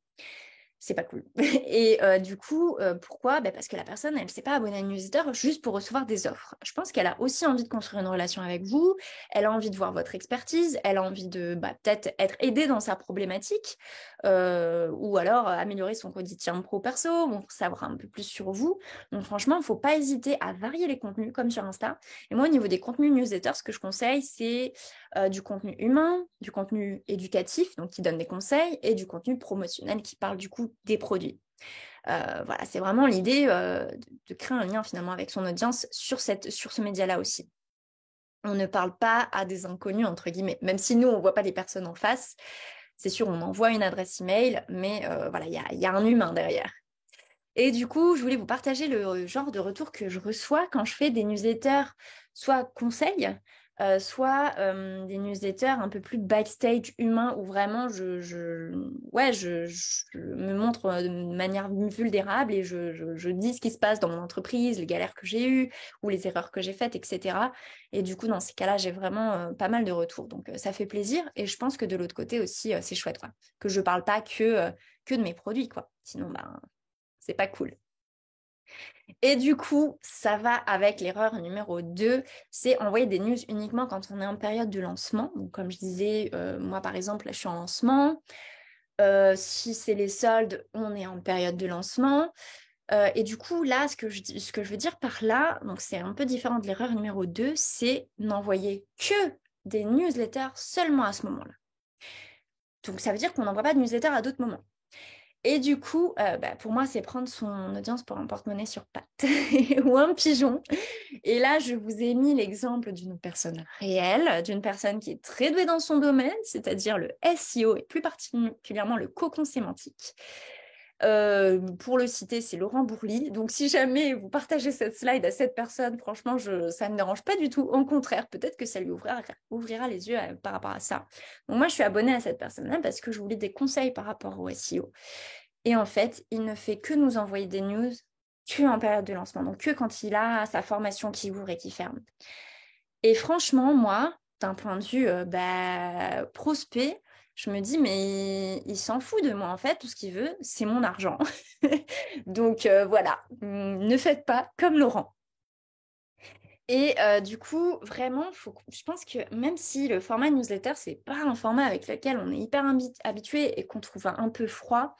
C'est pas cool. Et du coup, pourquoi? Parce que la personne, elle ne s'est pas abonnée à une newsletter juste pour recevoir des offres. Je pense qu'elle a aussi envie de construire une relation avec vous, elle a envie de voir votre expertise, elle a envie de peut-être être aidée dans sa problématique, ou alors améliorer son quotidien pro-perso, bon, pour savoir un peu plus sur vous. Donc franchement, il ne faut pas hésiter à varier les contenus comme sur Insta. Et moi, au niveau des contenus newsletters, ce que je conseille, c'est du contenu humain, du contenu éducatif, donc qui donne des conseils, et du contenu promotionnel qui parle du coup des produits. Voilà, c'est vraiment l'idée de créer un lien finalement avec son audience sur ce média-là aussi. On ne parle pas à des inconnus, entre guillemets, même si nous, on ne voit pas les personnes en face. C'est sûr, on envoie une adresse email, mais voilà, il y a un humain derrière. Et du coup, je voulais vous partager le genre de retour que je reçois quand je fais des newsletters, soit conseils, soit des newsletters un peu plus backstage humain, où vraiment ouais, je me montre de manière vulnérable et je dis ce qui se passe dans mon entreprise, les galères que j'ai eues ou les erreurs que j'ai faites, etc. Et du coup, dans ces cas-là, j'ai vraiment pas mal de retours. Donc, ça fait plaisir. Et je pense que de l'autre côté aussi, c'est chouette, quoi. Que je parle pas que de mes produits, quoi. Sinon, c'est pas cool. Et du coup, ça va avec l'erreur numéro 2, c'est envoyer des news uniquement quand on est en période de lancement. Donc, comme je disais, moi par exemple, là, je suis en lancement. Si c'est les soldes, on est en période de lancement. Et du coup, là, ce que je veux dire par là, donc c'est un peu différent de l'erreur numéro 2, c'est n'envoyer que des newsletters seulement à ce moment-là. Donc, ça veut dire qu'on n'envoie pas de newsletters à d'autres moments. Et du coup, pour moi, c'est prendre son audience pour un porte-monnaie sur pattes ou un pigeon. Et là, je vous ai mis l'exemple d'une personne réelle, d'une personne qui est très douée dans son domaine, c'est-à-dire le SEO et plus particulièrement le cocon sémantique. Pour le citer, c'est Laurent Bourly. Donc, si jamais vous partagez cette slide à cette personne, franchement, ça ne me dérange pas du tout. Au contraire, peut-être que ça lui ouvrira les yeux par rapport à ça. Donc, moi, je suis abonnée à cette personne-là parce que je voulais des conseils par rapport au SEO. Et en fait, il ne fait que nous envoyer des news que en période de lancement, donc que quand il a sa formation qui ouvre et qui ferme. Et franchement, moi, d'un point de vue prospect, je me dis, mais il s'en fout de moi, en fait, tout ce qu'il veut, c'est mon argent. Donc voilà, ne faites pas comme Laurent. Et du coup, vraiment, je pense que même si le format newsletter, c'est pas un format avec lequel on est hyper habitué et qu'on trouve un peu froid,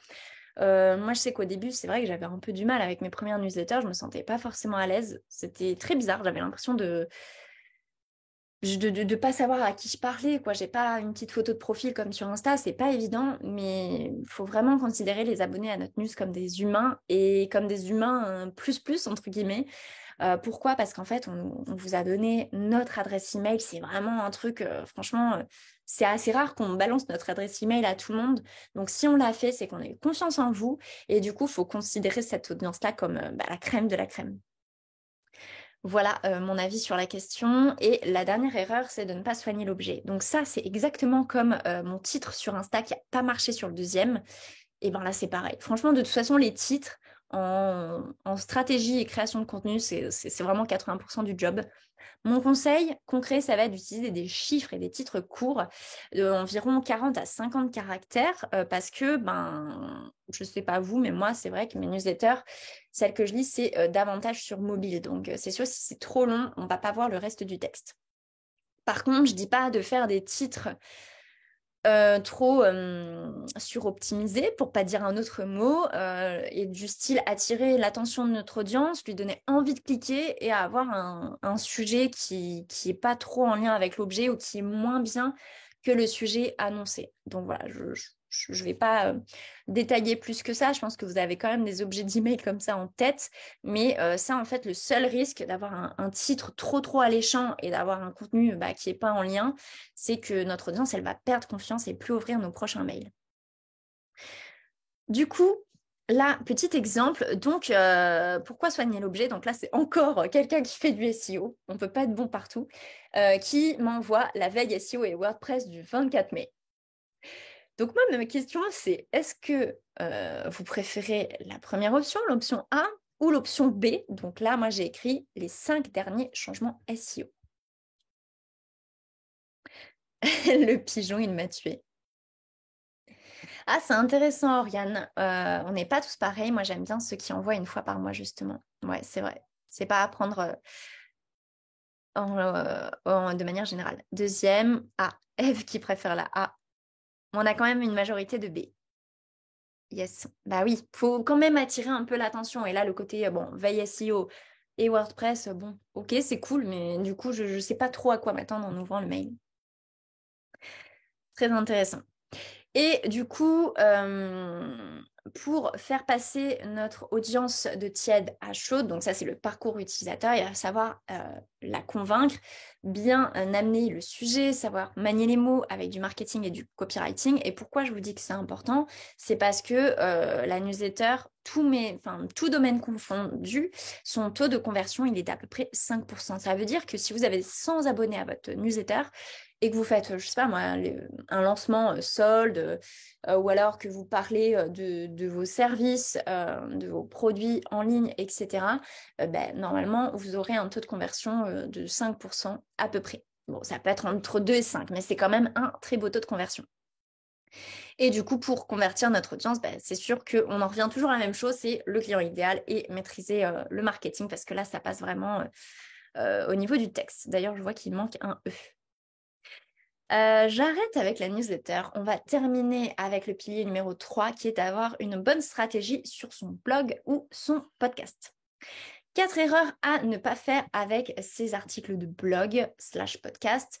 moi, je sais qu'au début, c'est vrai que j'avais un peu du mal avec mes premières newsletters. Je me sentais pas forcément à l'aise. C'était très bizarre. J'avais l'impression de pas savoir à qui je parlais, quoi. J'ai pas une petite photo de profil comme sur Insta. C'est pas évident, mais il faut vraiment considérer les abonnés à notre news comme des humains et comme des humains plus, entre guillemets. Pourquoi? Parce qu'en fait, on vous a donné notre adresse email. C'est vraiment un truc, franchement, c'est assez rare qu'on balance notre adresse email à tout le monde. Donc, si on l'a fait, c'est qu'on a eu confiance en vous. Et du coup, il faut considérer cette audience-là comme la crème de la crème. Voilà mon avis sur la question. Et la dernière erreur, c'est de ne pas soigner l'objet. Donc ça, c'est exactement comme mon titre sur Insta qui n'a pas marché sur le deuxième. Et ben là, c'est pareil. Franchement, de toute façon, les titres en stratégie et création de contenu, c'est vraiment 80% du job. Mon conseil concret, ça va être d'utiliser des chiffres et des titres courts d'environ 40 à 50 caractères parce que, je ne sais pas vous, mais moi, c'est vrai que mes newsletters, celles que je lis, c'est davantage sur mobile. Donc, c'est sûr, si c'est trop long, on ne va pas voir le reste du texte. Par contre, je ne dis pas de faire des titres trop suroptimisé, pour pas dire un autre mot, et du style attirer l'attention de notre audience, lui donner envie de cliquer et avoir un sujet qui est pas trop en lien avec l'objet ou qui est moins bien que le sujet annoncé. Donc voilà, je vais pas détailler plus que ça. Je pense que vous avez quand même des objets d'email comme ça en tête. Mais ça, en fait, le seul risque d'avoir un titre trop alléchant et d'avoir un contenu qui n'est pas en lien, c'est que notre audience, elle va perdre confiance et plus ouvrir nos prochains mails. Du coup, là, petit exemple. Donc, pourquoi soigner l'objet? Donc là, c'est encore quelqu'un qui fait du SEO. On ne peut pas être bon partout. Qui m'envoie la veille SEO et WordPress du 24 mai. Donc moi, ma question, c'est est-ce que vous préférez la première option, l'option A, ou l'option B? Donc là, moi, j'ai écrit les 5 derniers changements SEO. Le pigeon, il m'a tué. Ah, c'est intéressant, Oriane. On n'est pas tous pareils. Moi, j'aime bien ceux qui envoient une fois par mois, justement. Ouais, c'est vrai. C'est pas à prendre de manière générale. Deuxième, A. Eve qui préfère la A. On a quand même une majorité de B. Yes. Bah oui, faut quand même attirer un peu l'attention. Et là, le côté, veille SEO et WordPress, bon, ok, c'est cool, mais du coup, je ne sais pas trop à quoi m'attendre en ouvrant le mail. Très intéressant. Et du coup, pour faire passer notre audience de tiède à chaude, donc ça c'est le parcours utilisateur, il va savoir la convaincre, bien amener le sujet, savoir manier les mots avec du marketing et du copywriting. Et pourquoi je vous dis que c'est important? C'est parce que la newsletter, tout domaine confondu, son taux de conversion, il est d'à peu près 5%. Ça veut dire que si vous avez 100 abonnés à votre newsletter, et que vous faites, je sais pas moi, un lancement solde, ou alors que vous parlez de vos services, de vos produits en ligne, etc., normalement, vous aurez un taux de conversion de 5% à peu près. Bon, ça peut être entre 2 et 5, mais c'est quand même un très beau taux de conversion. Et du coup, pour convertir notre audience, c'est sûr qu'on en revient toujours à la même chose, c'est le client idéal et maîtriser le marketing, parce que là, ça passe vraiment au niveau du texte. D'ailleurs, je vois qu'il manque un E. J'arrête avec la newsletter. On va terminer avec le pilier numéro 3 qui est d'avoir une bonne stratégie sur son blog ou son podcast. 4 erreurs à ne pas faire avec ces articles de blog / podcast.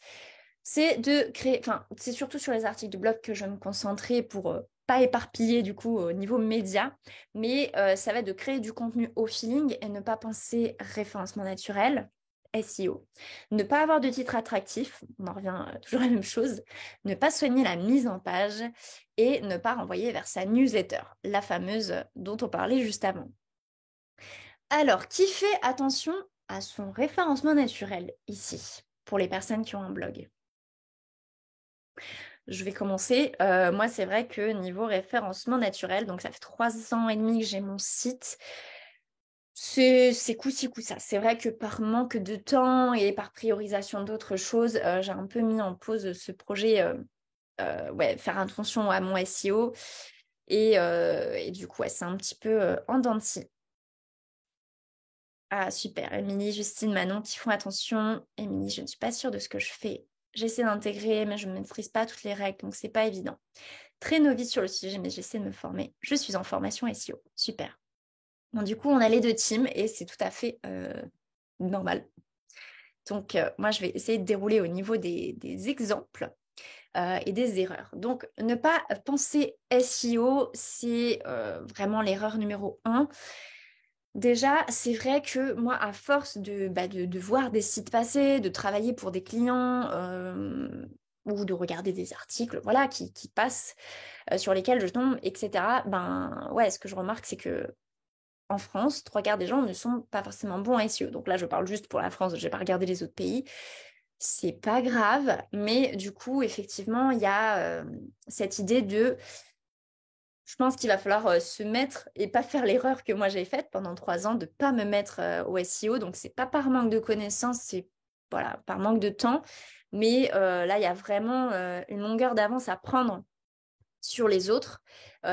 C'est de créer, c'est surtout sur les articles de blog que je vais me concentrer pour pas éparpiller du coup au niveau média, mais ça va être de créer du contenu au feeling et ne pas penser référencement naturel. SEO, ne pas avoir de titre attractif, on en revient toujours à la même chose, ne pas soigner la mise en page et ne pas renvoyer vers sa newsletter, la fameuse dont on parlait juste avant. Alors, qui fait attention à son référencement naturel ici, pour les personnes qui ont un blog? Je vais commencer. Moi, c'est vrai que niveau référencement naturel, donc ça fait 3 ans et demi que j'ai mon site. C'est coup-ci, coup-ça. C'est vrai que par manque de temps et par priorisation d'autres choses, j'ai un peu mis en pause ce projet, faire attention à mon SEO. Et du coup, c'est un petit peu en dents de scie. Ah, super. Émilie, Justine, Manon qui font attention. Émilie, je ne suis pas sûre de ce que je fais. J'essaie d'intégrer, mais je ne maîtrise pas toutes les règles, donc c'est pas évident. Très novice sur le sujet, mais j'essaie de me former. Je suis en formation SEO. Super. Bon, du coup, on a les deux teams et c'est tout à fait normal. Donc, moi, je vais essayer de dérouler au niveau des exemples et des erreurs. Donc, ne pas penser SEO, c'est vraiment l'erreur numéro 1. Déjà, c'est vrai que moi, à force de voir des sites passer, de travailler pour des clients ou de regarder des articles voilà, qui passent, sur lesquels je tombe, etc., ben ouais, ce que je remarque, c'est que en France, trois quarts des gens ne sont pas forcément bons en SEO. Donc là, je parle juste pour la France, je n'ai pas regardé les autres pays. C'est pas grave, mais du coup, effectivement, il y a cette idée de je pense qu'il va falloir se mettre et pas faire l'erreur que moi j'ai faite pendant 3 ans de pas me mettre au SEO. Donc c'est pas par manque de connaissances, c'est voilà, par manque de temps. Mais là, il y a vraiment une longueur d'avance à prendre sur les autres.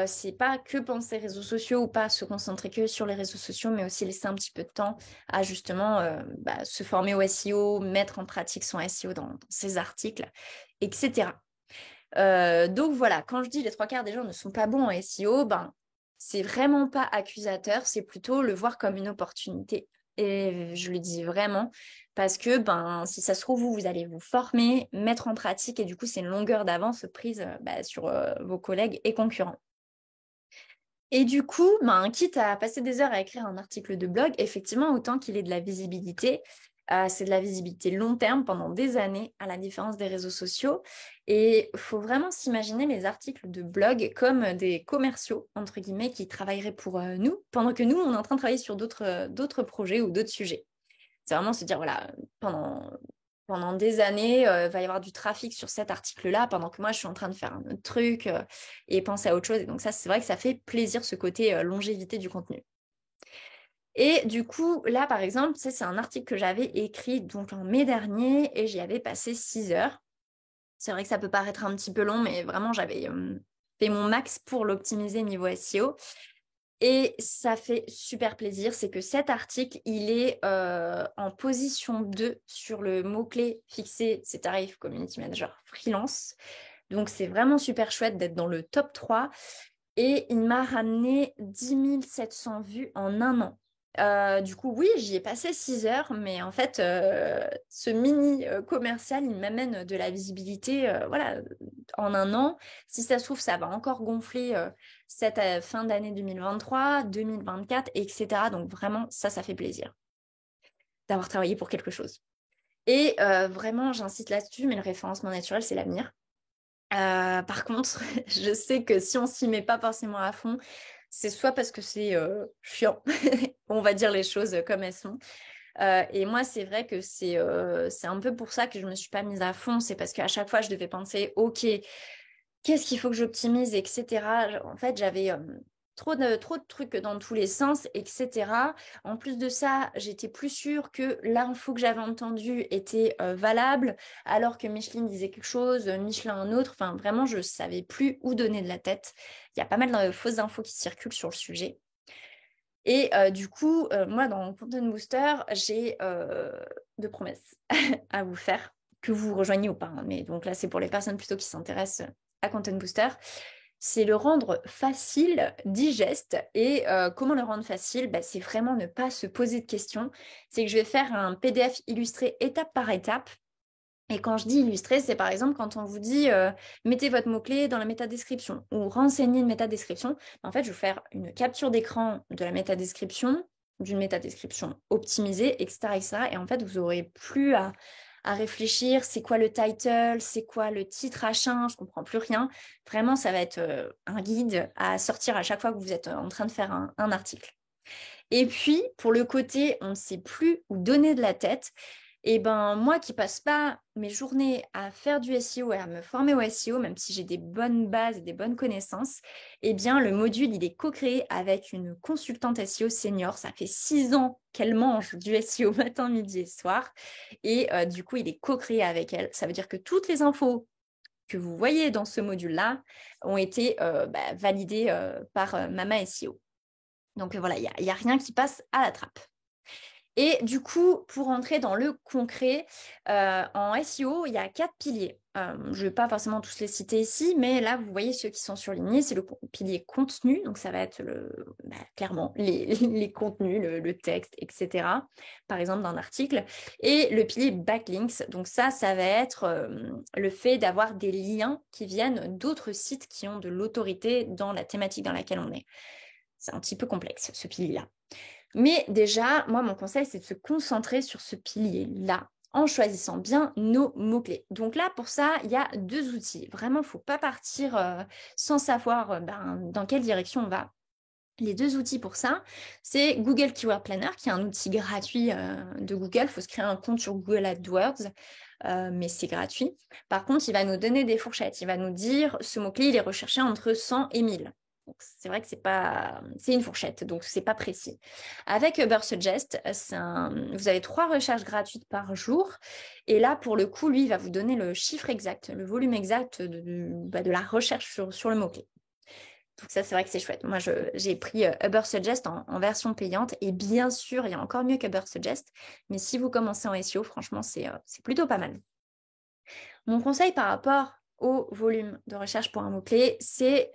C'est pas que penser réseaux sociaux ou pas se concentrer que sur les réseaux sociaux, mais aussi laisser un petit peu de temps à justement se former au SEO, mettre en pratique son SEO dans ses articles, etc. Donc voilà, quand je dis les trois quarts des gens ne sont pas bons en SEO, ben c'est vraiment pas accusateur, c'est plutôt le voir comme une opportunité. Et je le dis vraiment parce que ben si ça se trouve vous allez vous former, mettre en pratique et du coup c'est une longueur d'avance prise sur vos collègues et concurrents. Et du coup, ben, quitte à passer des heures à écrire un article de blog, effectivement, autant qu'il ait de la visibilité, c'est de la visibilité long terme pendant des années, à la différence des réseaux sociaux. Et il faut vraiment s'imaginer les articles de blog comme des commerciaux, entre guillemets, qui travailleraient pour nous, pendant que nous, on est en train de travailler sur d'autres projets ou d'autres sujets. C'est vraiment se dire, voilà, pendant des années, il va y avoir du trafic sur cet article-là, pendant que moi, je suis en train de faire un autre truc et penser à autre chose. Et donc ça, c'est vrai que ça fait plaisir, ce côté longévité du contenu. Et du coup, là, par exemple, c'est un article que j'avais écrit donc en mai dernier et j'y avais passé 6 heures. C'est vrai que ça peut paraître un petit peu long, mais vraiment, j'avais fait mon max pour l'optimiser niveau SEO. Et ça fait super plaisir, c'est que cet article, il est en position 2 sur le mot-clé fixé, ses tarifs Community Manager freelance. Donc c'est vraiment super chouette d'être dans le top 3. Et il m'a ramené 10 700 vues en un an. Du coup, oui, j'y ai passé 6 heures, mais en fait, ce mini commercial, il m'amène de la visibilité voilà, en un an. Si ça se trouve, ça va encore gonfler cette fin d'année 2023, 2024, etc. Donc vraiment, ça fait plaisir d'avoir travaillé pour quelque chose. Et vraiment, j'insiste là-dessus, mais le référencement naturel, c'est l'avenir. Par contre, je sais que si on s'y met pas forcément à fond, c'est soit parce que c'est chiant, on va dire les choses comme elles sont. Et moi, c'est vrai que c'est un peu pour ça que je me suis pas mise à fond. C'est parce qu'à chaque fois, je devais penser, OK, qu'est-ce qu'il faut que j'optimise, etc. En fait, j'avais trop de trucs dans tous les sens, etc. En plus de ça, j'étais plus sûre que l'info que j'avais entendue était valable, alors que Micheline disait quelque chose, Michelin un autre. Enfin, vraiment, je savais plus où donner de la tête. Il y a pas mal de fausses infos qui circulent sur le sujet. Et du coup, moi, dans Content Booster, j'ai deux promesses à vous faire, que vous rejoignez ou pas, hein. Mais donc là, c'est pour les personnes plutôt qui s'intéressent à Content Booster. C'est le rendre facile, digeste. Et comment le rendre facile? C'est vraiment ne pas se poser de questions. C'est que je vais faire un PDF illustré étape par étape. Et quand je dis illustré, c'est par exemple quand on vous dit mettez votre mot-clé dans la métadescription ou renseignez une métadescription. En fait, je vais faire une capture d'écran de la métadescription, d'une métadescription optimisée, etc., etc. Et en fait, vous n'aurez plus à réfléchir, c'est quoi le title, c'est quoi le titre H1, je ne comprends plus rien. Vraiment, ça va être un guide à sortir à chaque fois que vous êtes en train de faire un article. Et puis, pour le côté, on ne sait plus où donner de la tête, et ben moi qui passe pas mes journées à faire du SEO et à me former au SEO, même si j'ai des bonnes bases et des bonnes connaissances, eh bien le module il est co-créé avec une consultante SEO senior. Ça fait 6 ans qu'elle mange du SEO matin, midi et soir. Et du coup, il est co-créé avec elle. Ça veut dire que toutes les infos que vous voyez dans ce module-là ont été validées par Mama SEO. Donc voilà, il y a rien qui passe à la trappe. Et du coup, pour entrer dans le concret, en SEO, il y a 4 piliers. Je ne vais pas forcément tous les citer ici, mais là, vous voyez ceux qui sont surlignés, c'est le pilier contenu, donc ça va être clairement les contenus, le texte, etc., par exemple d'un article, et le pilier backlinks, donc ça va être le fait d'avoir des liens qui viennent d'autres sites qui ont de l'autorité dans la thématique dans laquelle on est. C'est un petit peu complexe, ce pilier-là. Mais déjà, moi, mon conseil, c'est de se concentrer sur ce pilier-là en choisissant bien nos mots-clés. Donc là, pour ça, il y a 2 outils. Vraiment, il ne faut pas partir sans savoir dans quelle direction on va. Les 2 outils pour ça, c'est Google Keyword Planner, qui est un outil gratuit de Google. Il faut se créer un compte sur Google AdWords, mais c'est gratuit. Par contre, il va nous donner des fourchettes. Il va nous dire, ce mot-clé, il est recherché entre 100 et 1000. C'est vrai que c'est une fourchette, donc c'est pas précis. Avec Ubersuggest, vous avez 3 recherches gratuites par jour. Et là, pour le coup, lui, il va vous donner le chiffre exact, le volume exact de la recherche sur le mot-clé. Donc ça, c'est vrai que c'est chouette. Moi, j'ai pris Ubersuggest en version payante. Et bien sûr, il y a encore mieux qu'Ubersuggest. Mais si vous commencez en SEO, franchement, c'est plutôt pas mal. Mon conseil par rapport au volume de recherche pour un mot-clé, c'est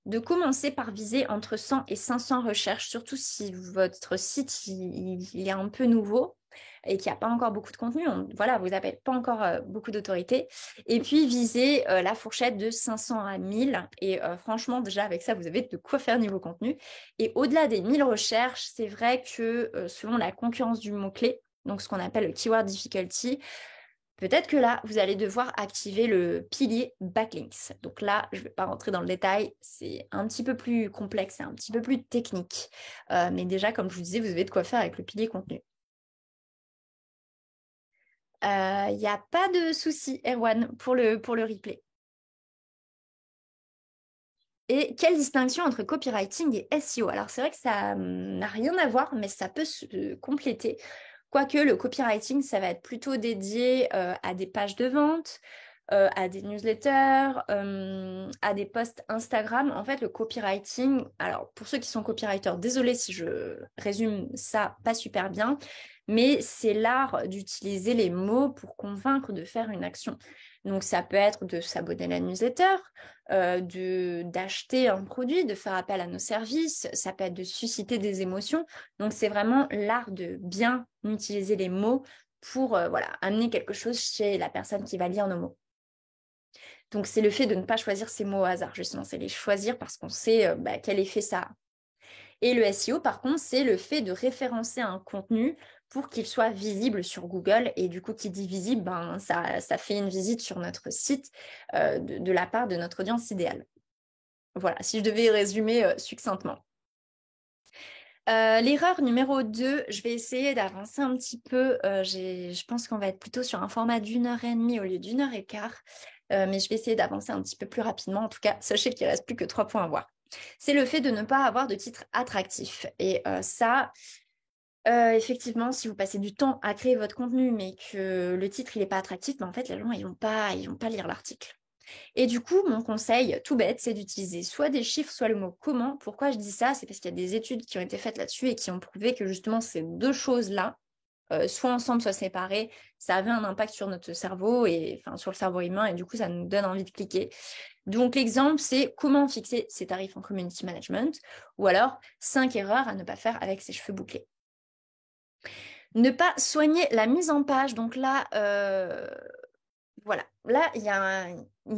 de commencer par viser entre 100 et 500 recherches, surtout si votre site il est un peu nouveau et qu'il n'y a pas encore beaucoup de contenu. Voilà, vous n'avez pas encore beaucoup d'autorité. Et puis, viser la fourchette de 500 à 1000. Et franchement, déjà, avec ça, vous avez de quoi faire niveau contenu. Et au-delà des 1000 recherches, c'est vrai que selon la concurrence du mot-clé, donc ce qu'on appelle le keyword difficulty, peut-être que là, vous allez devoir activer le pilier backlinks. Donc là, je ne vais pas rentrer dans le détail, c'est un petit peu plus complexe, c'est un petit peu plus technique. Mais déjà, comme je vous disais, vous avez de quoi faire avec le pilier contenu. Il n'y a pas de souci, Erwan, pour le replay. Et quelle distinction entre copywriting et SEO? Alors c'est vrai que ça n'a rien à voir, mais ça peut se compléter. Quoique le copywriting, ça va être plutôt dédié à des pages de vente, à des newsletters, à des posts Instagram. En fait, le copywriting, alors pour ceux qui sont copywriters, désolé si je résume ça pas super bien, mais c'est l'art d'utiliser les mots pour convaincre de faire une action. Donc ça peut être de s'abonner à la newsletter, d'acheter un produit, de faire appel à nos services, ça peut être de susciter des émotions. Donc c'est vraiment l'art de bien utiliser les mots pour amener quelque chose chez la personne qui va lire nos mots. Donc, c'est le fait de ne pas choisir ces mots au hasard, justement. C'est les choisir parce qu'on sait quel effet ça a. Et le SEO, par contre, c'est le fait de référencer un contenu pour qu'il soit visible sur Google. Et du coup, qui dit visible, ça fait une visite sur notre site de la part de notre audience idéale. Voilà, si je devais résumer succinctement. L'erreur numéro 2, je vais essayer d'avancer un petit peu. Je pense qu'on va être plutôt sur un format d'1 heure et demie au lieu d'1 heure et quart. Mais je vais essayer d'avancer un petit peu plus rapidement. En tout cas, sachez qu'il ne reste plus que 3 points à voir. C'est le fait de ne pas avoir de titre attractif. Et ça, effectivement, si vous passez du temps à créer votre contenu, mais que le titre il n'est pas attractif, en fait, les gens ils vont pas lire l'article. Et du coup, mon conseil, tout bête, c'est d'utiliser soit des chiffres, soit le mot comment. Pourquoi je dis ça? C'est parce qu'il y a des études qui ont été faites là-dessus et qui ont prouvé que justement ces 2 choses-là, soit ensemble, soit séparées, ça avait un impact sur notre cerveau et enfin sur le cerveau humain et du coup, ça nous donne envie de cliquer. Donc l'exemple, c'est comment fixer ses tarifs en community management ou alors 5 erreurs à ne pas faire avec ses cheveux bouclés. Ne pas soigner la mise en page. Donc là, voilà, là, il y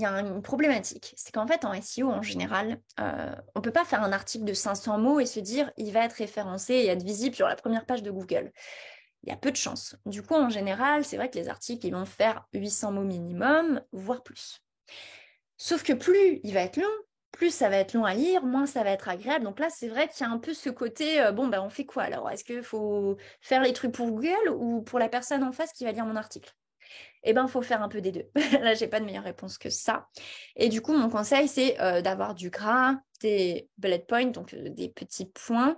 a une problématique. C'est qu'en fait, en SEO, en général, on ne peut pas faire un article de 500 mots et se dire il va être référencé et être visible sur la première page de Google. Il y a peu de chances. Du coup, en général, c'est vrai que les articles, ils vont faire 800 mots minimum, voire plus. Sauf que plus il va être long, plus ça va être long à lire, moins ça va être agréable. Donc là, c'est vrai qu'il y a un peu ce côté, on fait quoi alors? Est-ce qu'il faut faire les trucs pour Google ou pour la personne en face qui va lire mon article? Eh bien, il faut faire un peu des deux. Là, j'ai pas de meilleure réponse que ça. Et du coup, mon conseil, c'est d'avoir du gras, des bullet points, donc des petits points,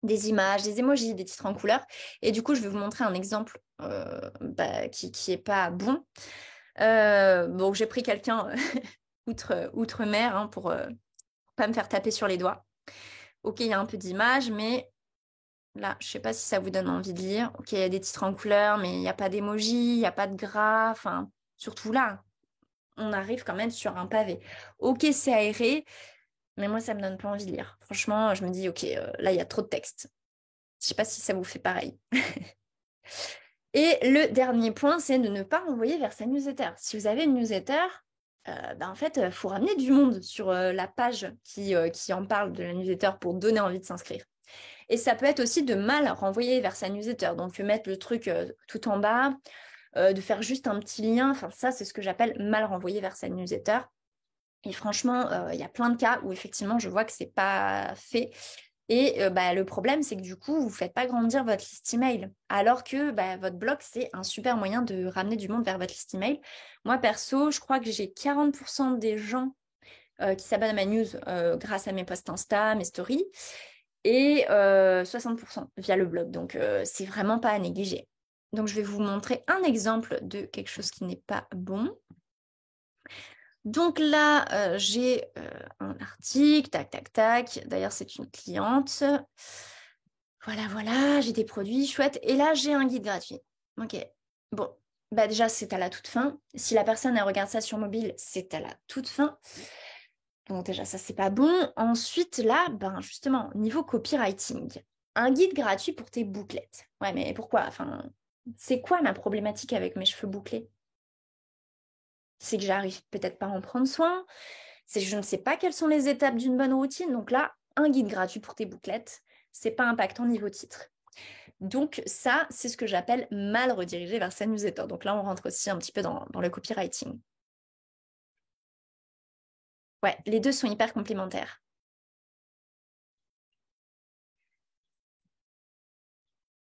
des images, des emojis, des titres en couleur. Et du coup, je vais vous montrer un exemple qui est pas bon. Donc, j'ai pris quelqu'un outre-mer pour pas me faire taper sur les doigts. Ok, il y a un peu d'image, mais là, je sais pas si ça vous donne envie de lire. Ok, il y a des titres en couleur, mais il n'y a pas d'émoji, il n'y a pas de gras. Enfin, surtout là, on arrive quand même sur un pavé. Ok, c'est aéré, mais moi, ça me donne pas envie de lire. Franchement, je me dis, ok, là, il y a trop de texte. Je sais pas si ça vous fait pareil. Et le dernier point, c'est de ne pas envoyer vers sa newsletter. Si vous avez une newsletter, en fait, il faut ramener du monde sur la page qui en parle de la newsletter pour donner envie de s'inscrire. Et ça peut être aussi de mal renvoyer vers sa newsletter. Donc, mettre le truc tout en bas, de faire juste un petit lien. Enfin, ça, c'est ce que j'appelle mal renvoyer vers sa newsletter. Et franchement, il y a plein de cas où effectivement, je vois que c'est pas fait. Et le problème, c'est que du coup, vous ne faites pas grandir votre liste email. Alors que votre blog, c'est un super moyen de ramener du monde vers votre liste email. Moi, perso, je crois que j'ai 40% des gens qui s'abonnent à ma news grâce à mes posts Insta, mes stories, et 60% via le blog. Donc, c'est vraiment pas à négliger. Donc, je vais vous montrer un exemple de quelque chose qui n'est pas bon. Donc là, j'ai un article, tac, tac, tac. D'ailleurs, c'est une cliente. Voilà, voilà, j'ai des produits chouettes. Et là, j'ai un guide gratuit. Ok. Bon, déjà, c'est à la toute fin. Si la personne, elle regarde ça sur mobile, c'est à la toute fin. Donc déjà, ça, c'est pas bon. Ensuite, là, justement, niveau copywriting, un guide gratuit pour tes bouclettes. Ouais, mais pourquoi? Enfin, c'est quoi ma problématique avec mes cheveux bouclés? C'est que j'arrive peut-être pas à en prendre soin. C'est que je ne sais pas quelles sont les étapes d'une bonne routine. Donc là, un guide gratuit pour tes bouclettes, c'est pas impactant niveau titre. Donc ça, c'est ce que j'appelle mal rediriger vers sa newsletter. Donc là, on rentre aussi un petit peu dans le copywriting. Ouais, les deux sont hyper complémentaires.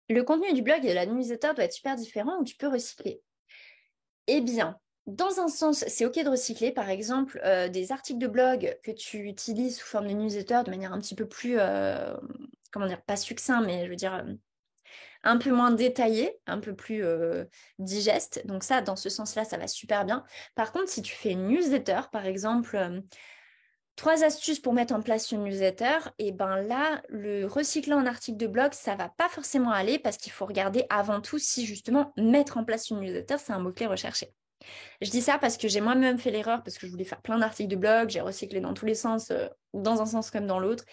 Le contenu du blog et de la newsletter doit être super différent ou tu peux recycler. Eh bien, dans un sens, c'est OK de recycler. Par exemple, des articles de blog que tu utilises sous forme de newsletter de manière un petit peu plus, comment dire, pas succinct, mais je veux dire un peu moins détaillée, un peu plus digeste. Donc ça, dans ce sens-là, ça va super bien. Par contre, si tu fais une newsletter, par exemple, 3 astuces pour mettre en place une newsletter, et ben là, le recycler en article de blog, ça va pas forcément aller parce qu'il faut regarder avant tout si justement mettre en place une newsletter, c'est un mot-clé recherché. Je dis ça parce que j'ai moi-même fait l'erreur parce que je voulais faire plein d'articles de blog, j'ai recyclé dans tous les sens, dans un sens comme dans l'autre.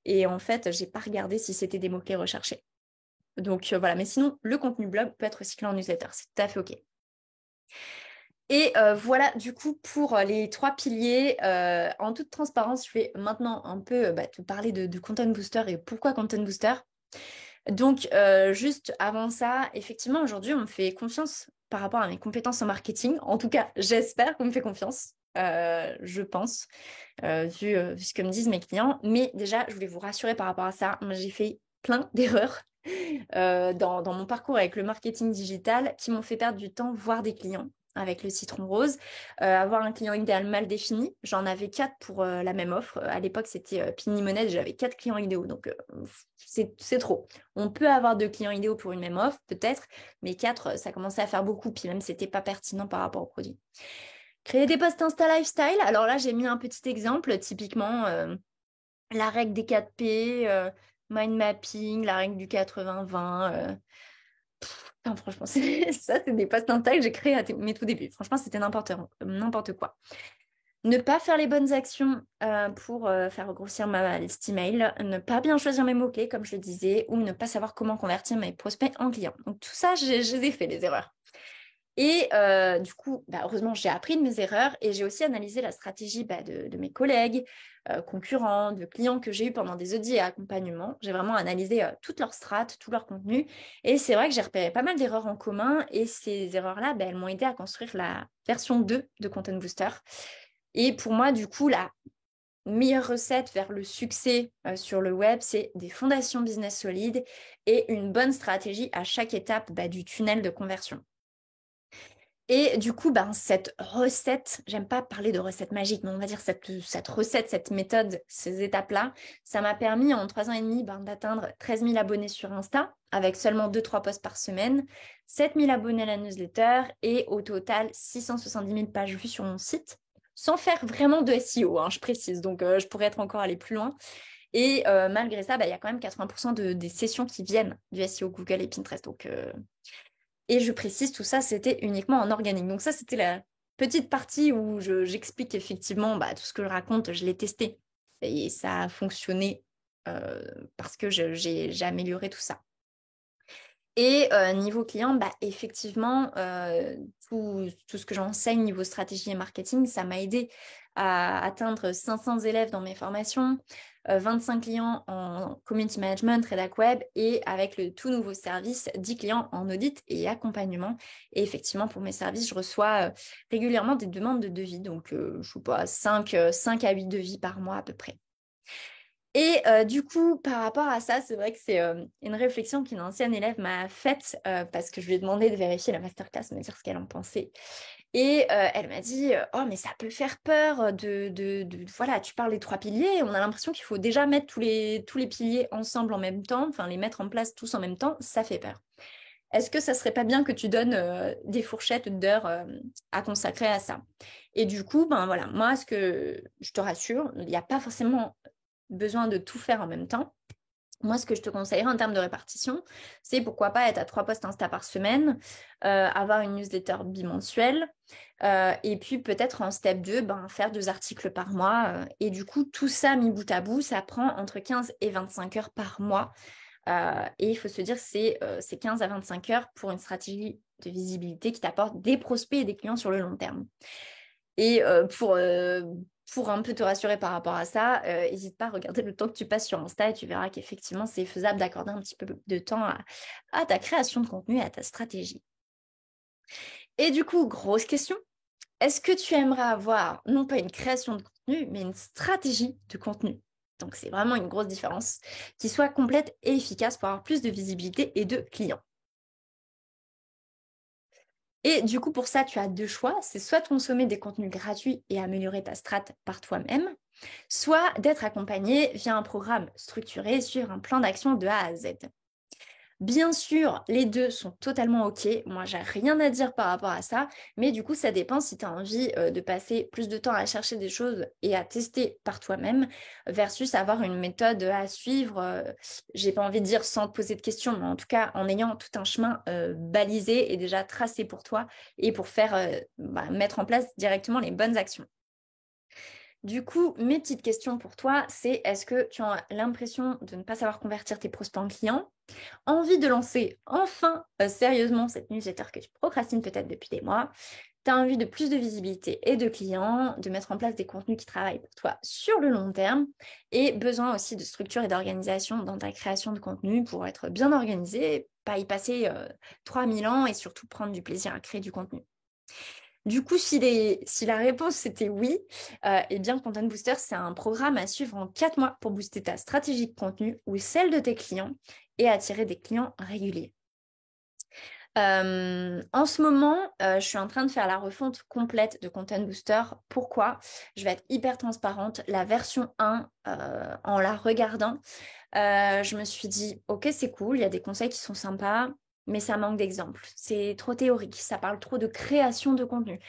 Et en fait, j'ai pas regardé si c'était des mots-clés recherchés. Donc voilà, mais sinon, le contenu blog peut être recyclé en newsletter, c'est tout à fait OK. Et voilà, du coup, pour les 3 piliers, en toute transparence, je vais maintenant un peu te parler de Content Booster et pourquoi Content Booster. Donc, juste avant ça, effectivement, aujourd'hui, on me fait confiance par rapport à mes compétences en marketing. En tout cas, j'espère qu'on me fait confiance, je pense, vu ce que me disent mes clients. Mais déjà, je voulais vous rassurer par rapport à ça. Moi, j'ai fait plein d'erreurs dans mon parcours avec le marketing digital qui m'ont fait perdre du temps, voire des clients avec le citron rose. Avoir un client idéal mal défini, j'en avais 4 pour la même offre. À l'époque, c'était Pinimonède, j'avais 4 clients idéaux, donc c'est trop. On peut avoir 2 clients idéaux pour une même offre, peut-être, mais 4, ça commençait à faire beaucoup, puis même, c'était pas pertinent par rapport au produit. Créer des posts Insta Lifestyle, alors là, j'ai mis un petit exemple, typiquement la règle des 4 P, mind mapping, la règle du 80-20. Non, franchement, ça, c'est des posts Insta que j'ai créés à mes tout débuts. Franchement, c'était n'importe quoi. Ne pas faire les bonnes actions pour faire grossir ma liste email, ne pas bien choisir mes mots-clés, comme je le disais, ou ne pas savoir comment convertir mes prospects en clients. Donc, tout ça, je les ai fait, les erreurs. Et du coup, heureusement, j'ai appris de mes erreurs et j'ai aussi analysé la stratégie de mes collègues, concurrents, de clients que j'ai eu pendant des audits et accompagnements. J'ai vraiment analysé toutes leurs strates, tout leur contenu. Et c'est vrai que j'ai repéré pas mal d'erreurs en commun et ces erreurs-là, elles m'ont aidé à construire la version 2 de Content Booster. Et pour moi, du coup, la meilleure recette vers le succès sur le web, c'est des fondations business solides et une bonne stratégie à chaque étape du tunnel de conversion. Et du coup, cette recette, j'aime pas parler de recette magique, mais on va dire cette recette, cette méthode, ces étapes-là, ça m'a permis en 3 ans et demi d'atteindre 13 000 abonnés sur Insta, avec seulement 2-3 posts par semaine, 7 000 abonnés à la newsletter et au total 670 000 pages vues sur mon site, sans faire vraiment de SEO, hein, je précise, donc je pourrais être encore allée plus loin. Et malgré ça, il y a quand même 80% des sessions qui viennent du SEO Google et Pinterest, donc... Et je précise, tout ça, c'était uniquement en organique. Donc ça, c'était la petite partie où j'explique effectivement tout ce que je raconte, je l'ai testé. Et ça a fonctionné parce que j'ai amélioré tout ça. Et niveau client, effectivement, tout ce que j'enseigne niveau stratégie et marketing, ça m'a aidé à atteindre 500 élèves dans mes formations, 25 clients en community management, rédac web, et avec le tout nouveau service, 10 clients en audit et accompagnement. Et effectivement, pour mes services, je reçois régulièrement des demandes de devis, donc je sais pas, 5 à 8 devis par mois à peu près. Et du coup, par rapport à ça, c'est vrai que c'est une réflexion qu'une ancienne élève m'a faite parce que je lui ai demandé de vérifier la masterclass, me dire ce qu'elle en pensait. Et elle m'a dit oh, mais ça peut faire peur voilà, tu parles des 3 piliers, on a l'impression qu'il faut déjà mettre tous les piliers ensemble en même temps, enfin les mettre en place tous en même temps, ça fait peur. Est-ce que ça serait pas bien que tu donnes des fourchettes d'heures à consacrer à ça? Et du coup, voilà, moi, ce que je te rassure, il n'y a pas forcément besoin de tout faire en même temps. Moi, ce que je te conseillerais en termes de répartition, c'est pourquoi pas être à 3 posts Insta par semaine, avoir une newsletter bimensuelle, et puis peut-être en step 2, faire 2 articles par mois. Et du coup, tout ça mis bout à bout, ça prend entre 15 et 25 heures par mois. Et il faut se dire que c'est 15 à 25 heures pour une stratégie de visibilité qui t'apporte des prospects et des clients sur le long terme. Et pour un peu te rassurer par rapport à ça, n'hésite pas à regarder le temps que tu passes sur Insta et tu verras qu'effectivement, c'est faisable d'accorder un petit peu de temps à ta création de contenu et à ta stratégie. Et du coup, grosse question, est-ce que tu aimerais avoir non pas une création de contenu, mais une stratégie de contenu? Donc, c'est vraiment une grosse différence qui soit complète et efficace pour avoir plus de visibilité et de clients. Et du coup, pour ça, tu as 2 choix. C'est soit de consommer des contenus gratuits et améliorer ta strat par toi-même, soit d'être accompagné via un programme structuré sur un plan d'action de A à Z. Bien sûr, les deux sont totalement OK. Moi, j'ai rien à dire par rapport à ça. Mais du coup, ça dépend si tu as envie de passer plus de temps à chercher des choses et à tester par toi-même versus avoir une méthode à suivre. J'ai pas envie de dire sans te poser de questions, mais en tout cas en ayant tout un chemin balisé et déjà tracé pour toi et pour faire mettre en place directement les bonnes actions. Du coup, mes petites questions pour toi, c'est est-ce que tu as l'impression de ne pas savoir convertir tes prospects en clients? Envie de lancer enfin sérieusement cette newsletter que tu procrastines peut-être depuis des mois? Tu as envie de plus de visibilité et de clients, de mettre en place des contenus qui travaillent pour toi sur le long terme et besoin aussi de structure et d'organisation dans ta création de contenu pour être bien organisé, pas y passer 3000 ans et surtout prendre du plaisir à créer du contenu. Du coup, si la réponse c'était oui, eh bien Content Booster, c'est un programme à suivre en 4 mois pour booster ta stratégie de contenu ou celle de tes clients et attirer des clients réguliers. En ce moment, je suis en train de faire la refonte complète de Content Booster. Pourquoi? Je vais être hyper transparente. La version 1, en la regardant, je me suis dit, ok, c'est cool, il y a des conseils qui sont sympas, mais ça manque d'exemples. C'est trop théorique, ça parle trop de création de contenu.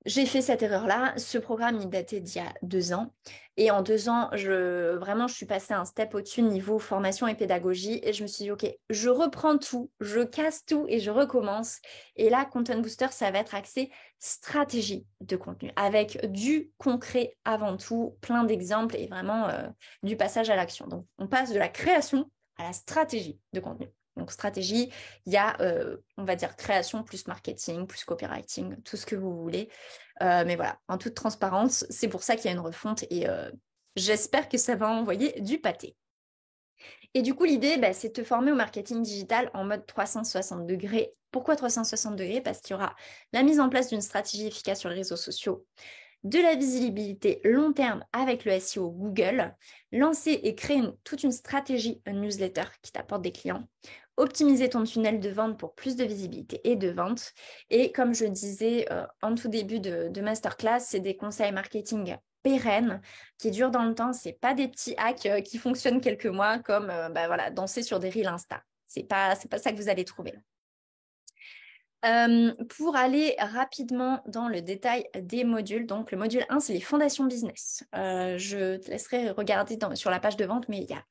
J'ai fait cette erreur-là. Ce programme, il datait d'il y a 2 ans. Et en 2 ans, vraiment, je suis passée un step au-dessus niveau formation et pédagogie. Et je me suis dit, OK, je reprends tout, je casse tout et je recommence. Et là, Content Booster, ça va être axé stratégie de contenu avec du concret avant tout, plein d'exemples et vraiment du passage à l'action. Donc, on passe de la création à la stratégie de contenu. Donc, stratégie, il y a, on va dire, création plus marketing, plus copywriting, tout ce que vous voulez. Mais voilà, en toute transparence, c'est pour ça qu'il y a une refonte et j'espère que ça va envoyer du pâté. Et du coup, l'idée, c'est de te former au marketing digital en mode 360 degrés. Pourquoi 360 degrés? Parce qu'il y aura la mise en place d'une stratégie efficace sur les réseaux sociaux, de la visibilité long terme avec le SEO Google, lancer et créer toute une stratégie newsletter qui t'apporte des clients, optimiser ton tunnel de vente pour plus de visibilité et de vente. Et comme je disais en tout début de masterclass, c'est des conseils marketing pérennes qui durent dans le temps. C'est pas des petits hacks qui fonctionnent quelques mois comme voilà, danser sur des reels Insta. C'est pas ça que vous allez trouver. Pour aller rapidement dans le détail des modules, donc le module 1, c'est les fondations business. Je te laisserai regarder sur la page de vente, mais il y a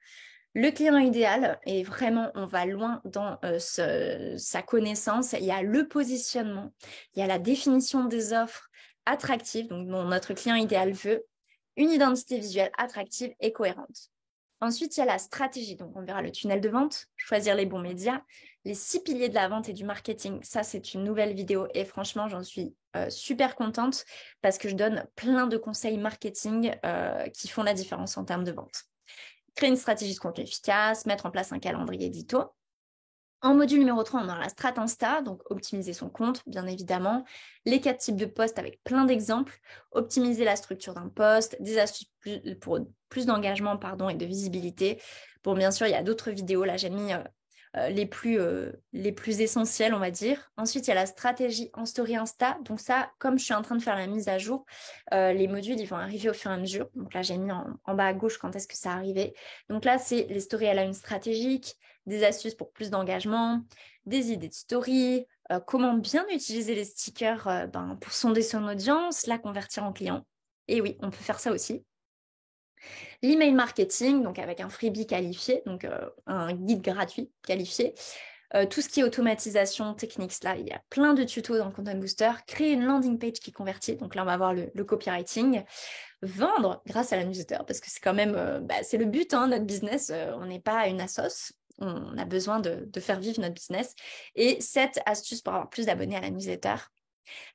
le client idéal et vraiment, on va loin dans sa connaissance. Il y a le positionnement, il y a la définition des offres attractives, donc dont notre client idéal veut, une identité visuelle attractive et cohérente. Ensuite, il y a la stratégie. Donc, on verra le tunnel de vente, choisir les bons médias, les 6 piliers de la vente et du marketing. Ça, c'est une nouvelle vidéo et franchement, j'en suis super contente parce que je donne plein de conseils marketing qui font la différence en termes de vente. Créer une stratégie de contenu efficace, mettre en place un calendrier édito. En module numéro 3, on aura la strat Insta, donc optimiser son compte, bien évidemment. Les 4 types de posts avec plein d'exemples. Optimiser la structure d'un post, des astuces pour plus d'engagement et de visibilité. Bon, bien sûr, il y a d'autres vidéos. Là, j'ai mis les plus essentielles, on va dire. Ensuite, il y a la stratégie en story Insta. Donc ça, comme je suis en train de faire la mise à jour, les modules, ils vont arriver au fur et à mesure. Donc là, j'ai mis en bas à gauche quand est-ce que ça arrivait. Donc là, c'est les stories à la une stratégique, des astuces pour plus d'engagement, des idées de story, comment bien utiliser les stickers pour sonder son audience, la convertir en client. Et oui, on peut faire ça aussi. L'email marketing, donc avec un freebie qualifié, donc un guide gratuit qualifié. Tout ce qui est automatisation, techniques, là, il y a plein de tutos dans Content Booster. Créer une landing page qui convertit, donc là, on va voir le copywriting. Vendre grâce à la newsletter, parce que c'est quand même, c'est le but, hein, notre business. On n'est pas une assos. On a besoin de faire vivre notre business. Et 7 astuces pour avoir plus d'abonnés à la newsletter.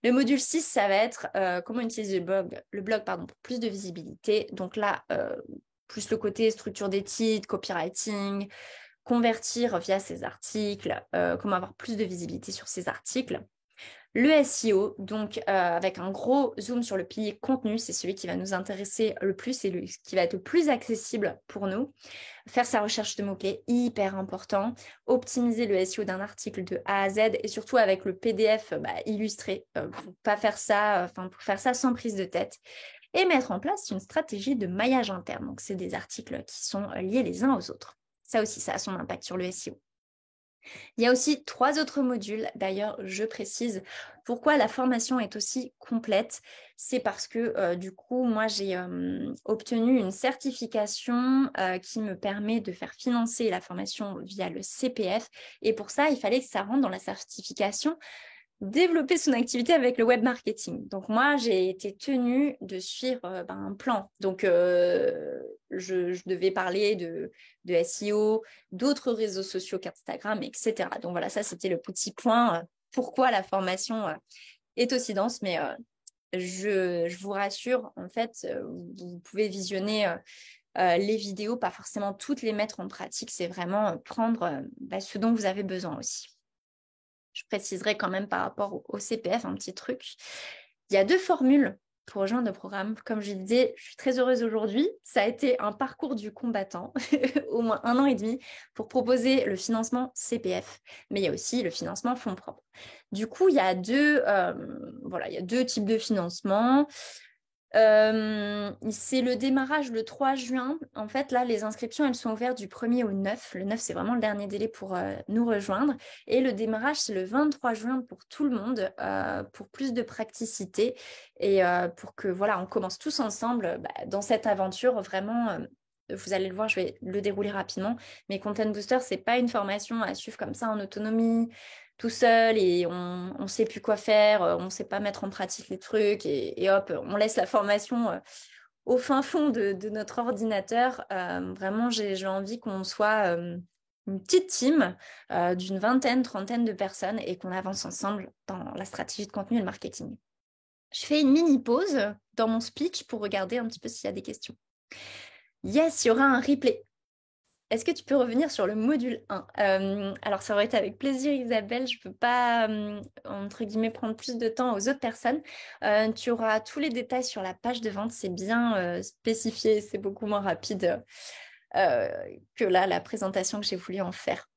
Le module 6, ça va être comment utiliser le blog pour plus de visibilité. Donc là, plus le côté structure des titres, copywriting, convertir via ces articles, comment avoir plus de visibilité sur ces articles. Le SEO, donc avec un gros zoom sur le pilier contenu, c'est celui qui va nous intéresser le plus et qui va être le plus accessible pour nous. Faire sa recherche de mots-clés, hyper important. Optimiser le SEO d'un article de A à Z et surtout avec le PDF illustré pour pas faire ça, pour faire ça sans prise de tête. Et mettre en place une stratégie de maillage interne. Donc, c'est des articles qui sont liés les uns aux autres. Ça aussi, ça a son impact sur le SEO. Il y a aussi 3 autres modules. D'ailleurs, je précise pourquoi la formation est aussi complète. C'est parce que du coup, moi, j'ai obtenu une certification qui me permet de faire financer la formation via le CPF. Et pour ça, il fallait que ça rentre dans la certification développer son activité avec le web marketing. Donc moi, j'ai été tenue de suivre un plan. Donc je devais parler de SEO, d'autres réseaux sociaux qu'Instagram, etc. Donc voilà, ça c'était le petit point. Pourquoi la formation est aussi dense, mais je vous rassure, en fait, vous pouvez visionner les vidéos, pas forcément toutes les mettre en pratique, c'est vraiment prendre ce dont vous avez besoin aussi. Je préciserai quand même par rapport au CPF un petit truc. Il y a 2 formules pour rejoindre le programme. Comme je disais, je suis très heureuse aujourd'hui. Ça a été un parcours du combattant, au moins 1 an et demi, pour proposer le financement CPF. Mais il y a aussi le financement fonds propres. Du coup, il y a il y a 2 types de financement. C'est le démarrage le 3 juin. En fait, là, les inscriptions, elles sont ouvertes du 1er au 9. Le 9, c'est vraiment le dernier délai pour nous rejoindre. Et le démarrage, c'est le 23 juin pour tout le monde, pour plus de praticité et pour que, voilà, on commence tous ensemble dans cette aventure. Vraiment, vous allez le voir, je vais le dérouler rapidement. Mais Content Booster, c'est pas une formation à suivre comme ça en autonomie tout seul et on ne sait plus quoi faire, on ne sait pas mettre en pratique les trucs et hop, on laisse la formation au fin fond de notre ordinateur. Vraiment, j'ai envie qu'on soit une petite team d'une vingtaine, trentaine de personnes et qu'on avance ensemble dans la stratégie de contenu et le marketing. Je fais une mini pause dans mon speech pour regarder un petit peu s'il y a des questions. Yes, il y aura un replay. Est-ce que tu peux revenir sur le module 1 ? Alors, ça aurait été avec plaisir, Isabelle. Je ne peux pas, entre guillemets, prendre plus de temps aux autres personnes. Tu auras tous les détails sur la page de vente. C'est bien spécifié. C'est beaucoup moins rapide que là, la présentation que j'ai voulu en faire.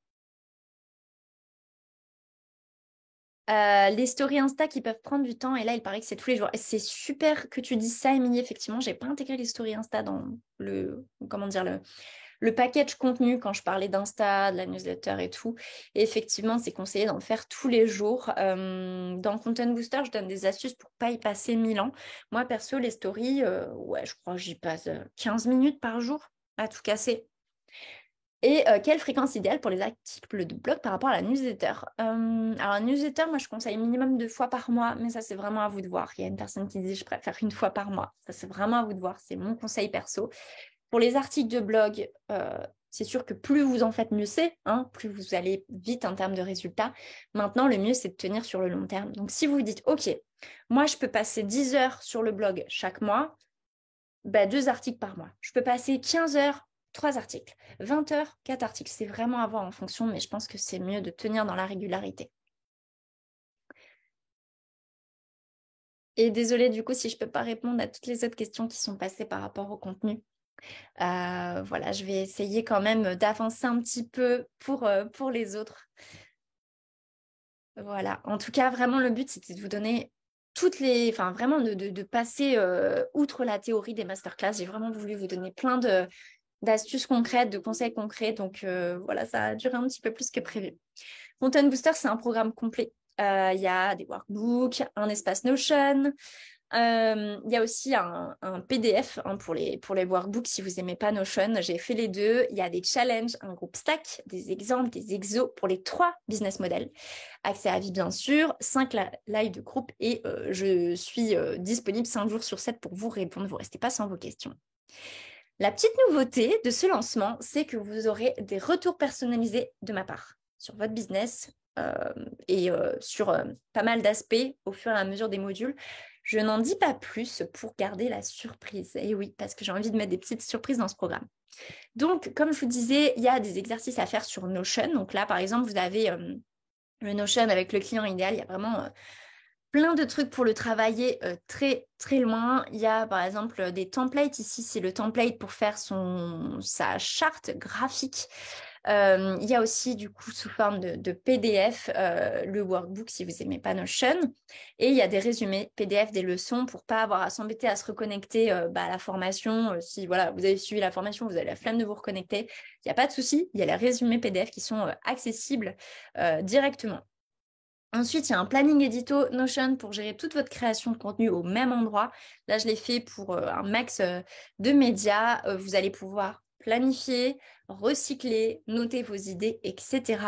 Les stories Insta qui peuvent prendre du temps. Et là, il paraît que c'est tous les jours. Et c'est super que tu dises ça, Émilie. Effectivement, je n'ai pas intégré les stories Insta dans le package contenu quand je parlais d'Insta, de la newsletter et tout. Et effectivement, c'est conseillé d'en faire tous les jours. Dans Content Booster, je donne des astuces pour pas y passer 1000 ans. Moi, perso, les stories, je crois que j'y passe 15 minutes par jour à tout casser. Et quelle fréquence idéale pour les articles de blog par rapport à la newsletter ? Alors, la newsletter, moi, je conseille minimum 2 fois par mois, mais ça, c'est vraiment à vous de voir. Il y a une personne qui dit, je préfère 1 fois par mois. Ça, c'est vraiment à vous de voir. C'est mon conseil perso. Pour les articles de blog, c'est sûr que plus vous en faites, mieux c'est, hein, plus vous allez vite en termes de résultats. Maintenant, le mieux, c'est de tenir sur le long terme. Donc, si vous vous dites, OK, moi, je peux passer 10 heures sur le blog chaque mois, 2 articles par mois. Je peux passer 15 heures, 3 articles. 20 heures, 4 articles. C'est vraiment à voir en fonction, mais je pense que c'est mieux de tenir dans la régularité. Et désolée, du coup, si je ne peux pas répondre à toutes les autres questions qui sont passées par rapport au contenu. Voilà, je vais essayer quand même d'avancer un petit peu pour les autres. Voilà, en tout cas, vraiment, le but, c'était de vous donner enfin, vraiment de passer outre la théorie des masterclass. J'ai vraiment voulu vous donner plein d'astuces concrètes, de conseils concrets. Donc, voilà, ça a duré un petit peu plus que prévu. Content Booster, c'est un programme complet. Il y a des workbooks, un espace Notion. Il y a aussi un PDF hein, pour les workbooks si vous n'aimez pas Notion. J'ai fait les deux. Il y a des challenges, un groupe Stack, des exemples, des exos pour les 3 business models. Accès à vie bien sûr, 5 lives de groupe et je suis disponible 5 jours sur 7 pour vous répondre. Vous ne restez pas sans vos questions. La petite nouveauté de ce lancement, c'est que vous aurez des retours personnalisés de ma part sur votre business et sur pas mal d'aspects au fur et à mesure des modules. Je n'en dis pas plus pour garder la surprise. Et oui, parce que j'ai envie de mettre des petites surprises dans ce programme. Donc, comme je vous disais, il y a des exercices à faire sur Notion. Donc là, par exemple, vous avez le Notion avec le client idéal. Il y a vraiment plein de trucs pour le travailler très très loin. Il y a par exemple des templates. Ici, c'est le template pour faire sa charte graphique. Il y a aussi du coup sous forme de PDF le workbook si vous n'aimez pas Notion. Et il y a des résumés PDF des leçons pour pas avoir à s'embêter à se reconnecter à la formation. Si voilà, vous avez suivi la formation, vous avez la flemme de vous reconnecter, il n'y a pas de souci. Il y a les résumés PDF qui sont accessibles directement. Ensuite, il y a un planning édito Notion pour gérer toute votre création de contenu au même endroit. Là, je l'ai fait pour un max de médias. Vous allez pouvoir planifier, recycler, noter vos idées, etc.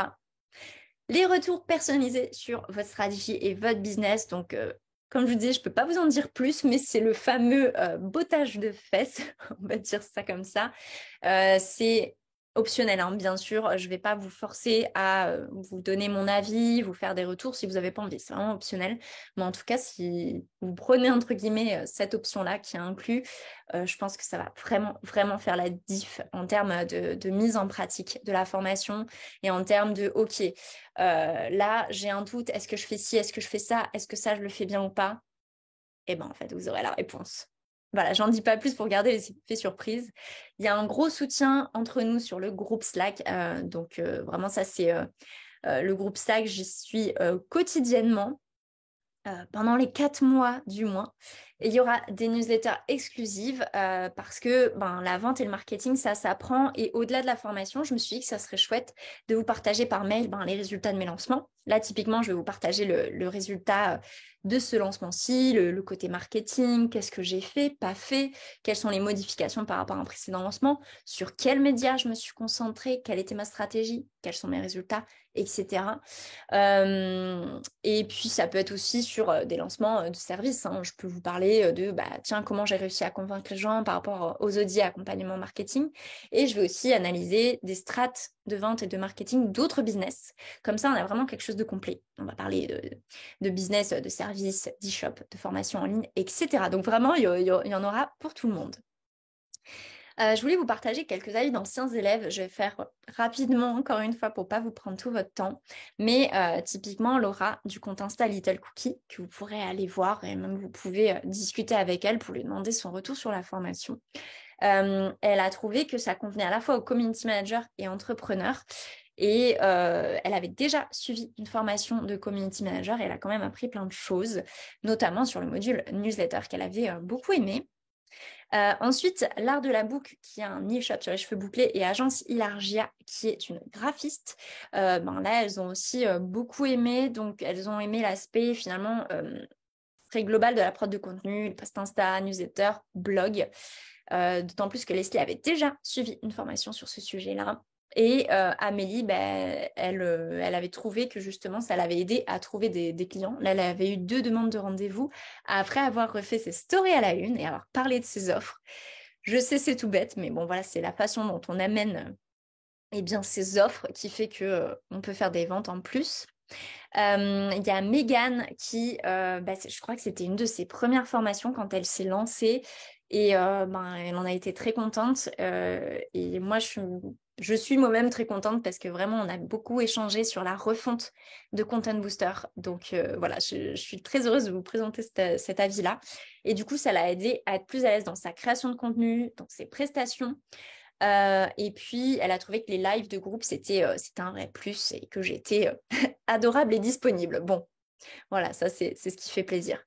Les retours personnalisés sur votre stratégie et votre business. Donc, comme je vous disais, je ne peux pas vous en dire plus, mais c'est le fameux bottage de fesses, on va dire ça comme ça. C'est optionnel, hein, bien sûr. Je ne vais pas vous forcer à vous donner mon avis, vous faire des retours si vous n'avez pas envie. C'est vraiment optionnel. Mais en tout cas, si vous prenez entre guillemets cette option-là qui est inclus, je pense que ça va vraiment, vraiment faire la diff en termes de mise en pratique de la formation et en termes de OK, là, j'ai un doute. Est-ce que je fais ci? Est-ce que je fais ça? Est-ce que ça, je le fais bien ou pas? Eh bien, en fait, vous aurez la réponse. Voilà, j'en dis pas plus pour garder les effets surprises. Il y a un gros soutien entre nous sur le groupe Slack. Donc, vraiment, ça, c'est le groupe Slack. J'y suis quotidiennement pendant les 4 mois du mois. Et il y aura des newsletters exclusives parce que la vente et le marketing, ça s'apprend. Et au-delà de la formation, je me suis dit que ça serait chouette de vous partager par mail les résultats de mes lancements. Là, typiquement, je vais vous partager le résultat de ce lancement-ci, le côté marketing, qu'est-ce que j'ai fait, pas fait, quelles sont les modifications par rapport à un précédent lancement, sur quels médias je me suis concentrée, quelle était ma stratégie, quels sont mes résultats, etc. Et puis, ça peut être aussi sur des lancements de services. Hein. Je peux vous parler de, tiens, comment j'ai réussi à convaincre les gens par rapport aux audits accompagnement marketing. Et je vais aussi analyser des strates de vente et de marketing d'autres business. Comme ça, on a vraiment quelque chose de complet. On va parler de business, de services, d'e-shop, de formation en ligne, etc. Donc vraiment, il y en aura pour tout le monde. Je voulais vous partager quelques avis d'anciens élèves. Je vais faire rapidement, encore une fois, pour ne pas vous prendre tout votre temps. Mais typiquement, Laura, du compte Insta Little Cookie, que vous pourrez aller voir et même vous pouvez discuter avec elle pour lui demander son retour sur la formation. Elle a trouvé que ça convenait à la fois aux community managers et entrepreneurs. Et elle avait déjà suivi une formation de community manager et elle a quand même appris plein de choses, notamment sur le module newsletter qu'elle avait beaucoup aimé. Ensuite, l'art de la boucle, qui est un e-shop sur les cheveux bouclés, et Agence Ilargia, qui est une graphiste. Là, elles ont aussi beaucoup aimé. Donc, elles ont aimé l'aspect finalement très global de la prod de contenu, post Insta, newsletter, blog. D'autant plus que Leslie avait déjà suivi une formation sur ce sujet-là. Et Amélie, elle avait trouvé que justement, ça l'avait aidé à trouver des clients. Là, elle avait eu 2 demandes de rendez-vous après avoir refait ses stories à la une et avoir parlé de ses offres. Je sais, c'est tout bête, mais bon, voilà, c'est la façon dont on amène eh bien, ces offres qui fait que on peut faire des ventes en plus. Il y a Megan qui, je crois que c'était une de ses premières formations quand elle s'est lancée et elle en a été très contente. Et moi, je suis moi-même très contente parce que vraiment, on a beaucoup échangé sur la refonte de Content Booster. Donc voilà, je suis très heureuse de vous présenter cet avis-là. Et du coup, ça l'a aidé à être plus à l'aise dans sa création de contenu, dans ses prestations. Et puis, elle a trouvé que les lives de groupe, c'était un vrai plus et que j'étais adorable et disponible. Bon, voilà, ça, c'est ce qui fait plaisir.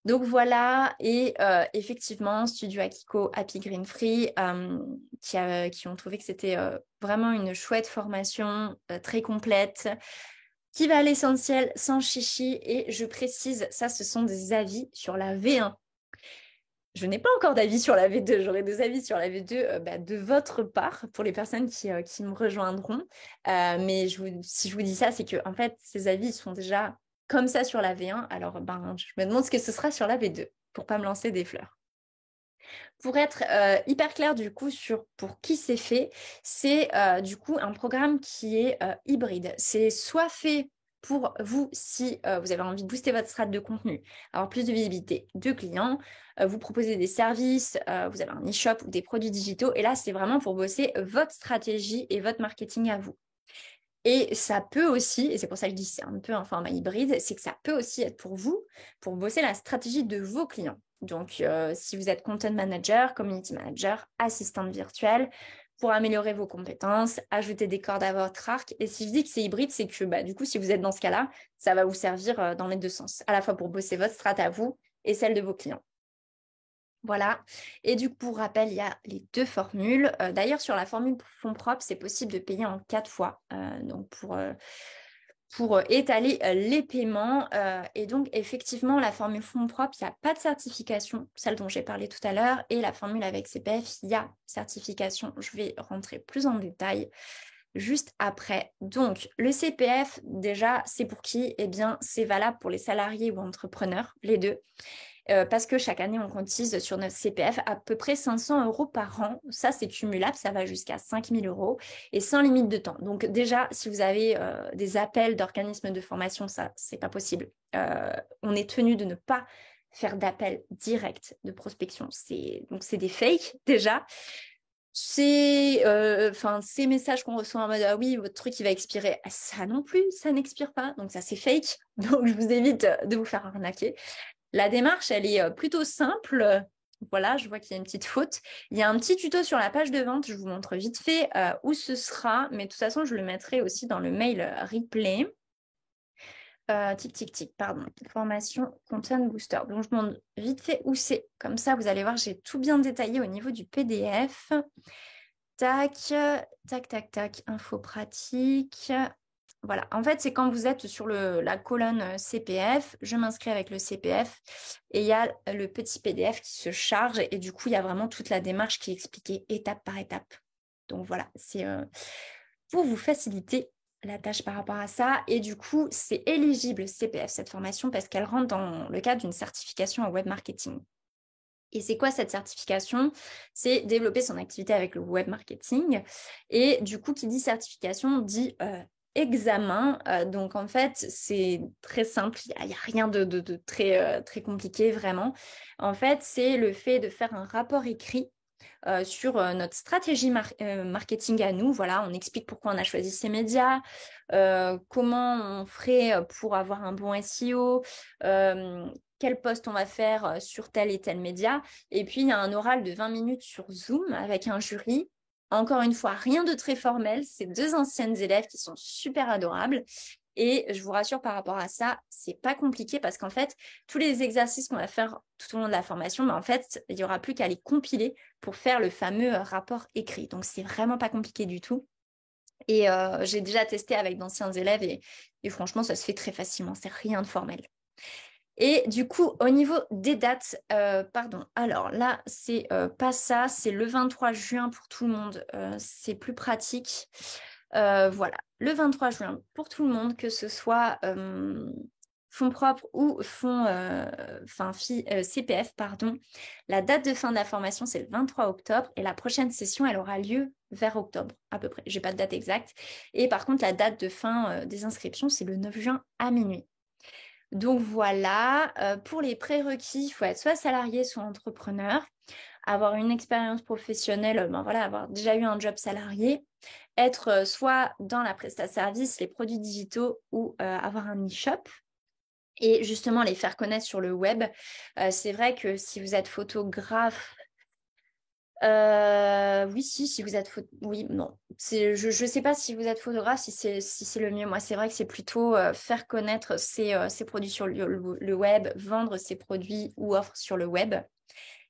Donc voilà, et effectivement, Studio Akiko, Happy Green Free, qui ont trouvé que c'était vraiment une chouette formation, très complète, qui va à l'essentiel, sans chichi. Et je précise, ça, ce sont des avis sur la V1. Je n'ai pas encore d'avis sur la V2, j'aurai des avis sur la V2 de votre part pour les personnes qui me rejoindront. Mais si je vous dis ça, c'est que en fait, ces avis sont déjà comme ça sur la V1. Alors, je me demande ce que ce sera sur la V2 pour pas me lancer des fleurs. Pour être hyper clair du coup sur pour qui c'est fait, c'est du coup un programme qui est hybride. C'est soit fait pour vous si vous avez envie de booster votre strate de contenu, avoir plus de visibilité de clients, vous proposez des services, vous avez un e-shop ou des produits digitaux, et là c'est vraiment pour bosser votre stratégie et votre marketing à vous. Et ça peut aussi, et c'est pour ça que je dis c'est un peu un format hybride, c'est que ça peut aussi être pour vous, pour bosser la stratégie de vos clients. Donc, si vous êtes content manager, community manager, assistante virtuelle, pour améliorer vos compétences, ajouter des cordes à votre arc. Et si je dis que c'est hybride, c'est que du coup, si vous êtes dans ce cas-là, ça va vous servir dans les deux sens, à la fois pour bosser votre strat à vous et celle de vos clients. Voilà. Et du coup, pour rappel, il y a les deux formules. D'ailleurs, sur la formule fonds propres, c'est possible de payer en 4 fois. Donc, pour étaler les paiements. Et donc, effectivement, la formule fonds propres, il n'y a pas de certification, celle dont j'ai parlé tout à l'heure. Et la formule avec CPF, il y a certification. Je vais rentrer plus en détail juste après. Donc, le CPF, déjà, c'est pour qui? Eh bien, c'est valable pour les salariés ou entrepreneurs, les deux. Parce que chaque année, on cotise sur notre CPF à peu près 500 euros par an. Ça, c'est cumulable, ça va jusqu'à 5 000 euros et sans limite de temps. Donc déjà, si vous avez des appels d'organismes de formation, ça, c'est pas possible. On est tenu de ne pas faire d'appel direct de prospection. Donc, c'est des fakes déjà. Ces messages qu'on reçoit en mode ah oui, votre truc il va expirer. Ça non plus, ça n'expire pas. Donc ça, c'est fake. Donc je vous évite de vous faire arnaquer. La démarche, elle est plutôt simple. Voilà, je vois qu'il y a une petite faute. Il y a un petit tuto sur la page de vente. Je vous montre vite fait où ce sera. Mais de toute façon, je le mettrai aussi dans le mail replay. Tic, pardon. Formation Content Booster. Donc, je vous montre vite fait où c'est. Comme ça, vous allez voir, j'ai tout bien détaillé au niveau du PDF. Tac, info pratique. Voilà, en fait, c'est quand vous êtes sur la colonne CPF, je m'inscris avec le CPF et il y a le petit PDF qui se charge et du coup, il y a vraiment toute la démarche qui est expliquée étape par étape. Donc voilà, c'est pour vous faciliter la tâche par rapport à ça. Et du coup, c'est éligible CPF, cette formation, parce qu'elle rentre dans le cadre d'une certification en web marketing. Et c'est quoi cette certification? C'est développer son activité avec le web marketing. Et du coup, qui dit certification dit examen. Donc en fait, c'est très simple. Il n'y a rien de très, très compliqué vraiment. En fait, c'est le fait de faire un rapport écrit sur notre stratégie marketing à nous. Voilà, on explique pourquoi on a choisi ces médias, comment on ferait pour avoir un bon SEO, quel post on va faire sur tel et tel média. Et puis, il y a un oral de 20 minutes sur Zoom avec un jury. Encore une fois, rien de très formel. C'est deux anciennes élèves qui sont super adorables. Et je vous rassure par rapport à ça, c'est pas compliqué parce qu'en fait, tous les exercices qu'on va faire tout au long de la formation, en fait, il n'y aura plus qu'à les compiler pour faire le fameux rapport écrit. Donc, c'est vraiment pas compliqué du tout. Et j'ai déjà testé avec d'anciens élèves et franchement, ça se fait très facilement. C'est rien de formel. Et du coup, au niveau des dates, alors là, c'est pas ça, c'est le 23 juin pour tout le monde. C'est plus pratique. Voilà, le 23 juin pour tout le monde, que ce soit fonds propres ou CPF, pardon. La date de fin de la formation, c'est le 23 octobre et la prochaine session, elle aura lieu vers octobre à peu près. J'ai pas de date exacte. Et par contre, la date de fin des inscriptions, c'est le 9 juin à minuit. Donc voilà, pour les prérequis, il faut être soit salarié, soit entrepreneur, avoir une expérience professionnelle, voilà, avoir déjà eu un job salarié, être soit dans la prestat-service, les produits digitaux ou avoir un e-shop. Et justement, les faire connaître sur le web. C'est vrai que si vous êtes photographe, oui, si vous êtes oui, non. Je ne sais pas si vous êtes photographe, si c'est le mieux. Moi, c'est vrai que c'est plutôt faire connaître ses produits sur le web, vendre ses produits ou offres sur le web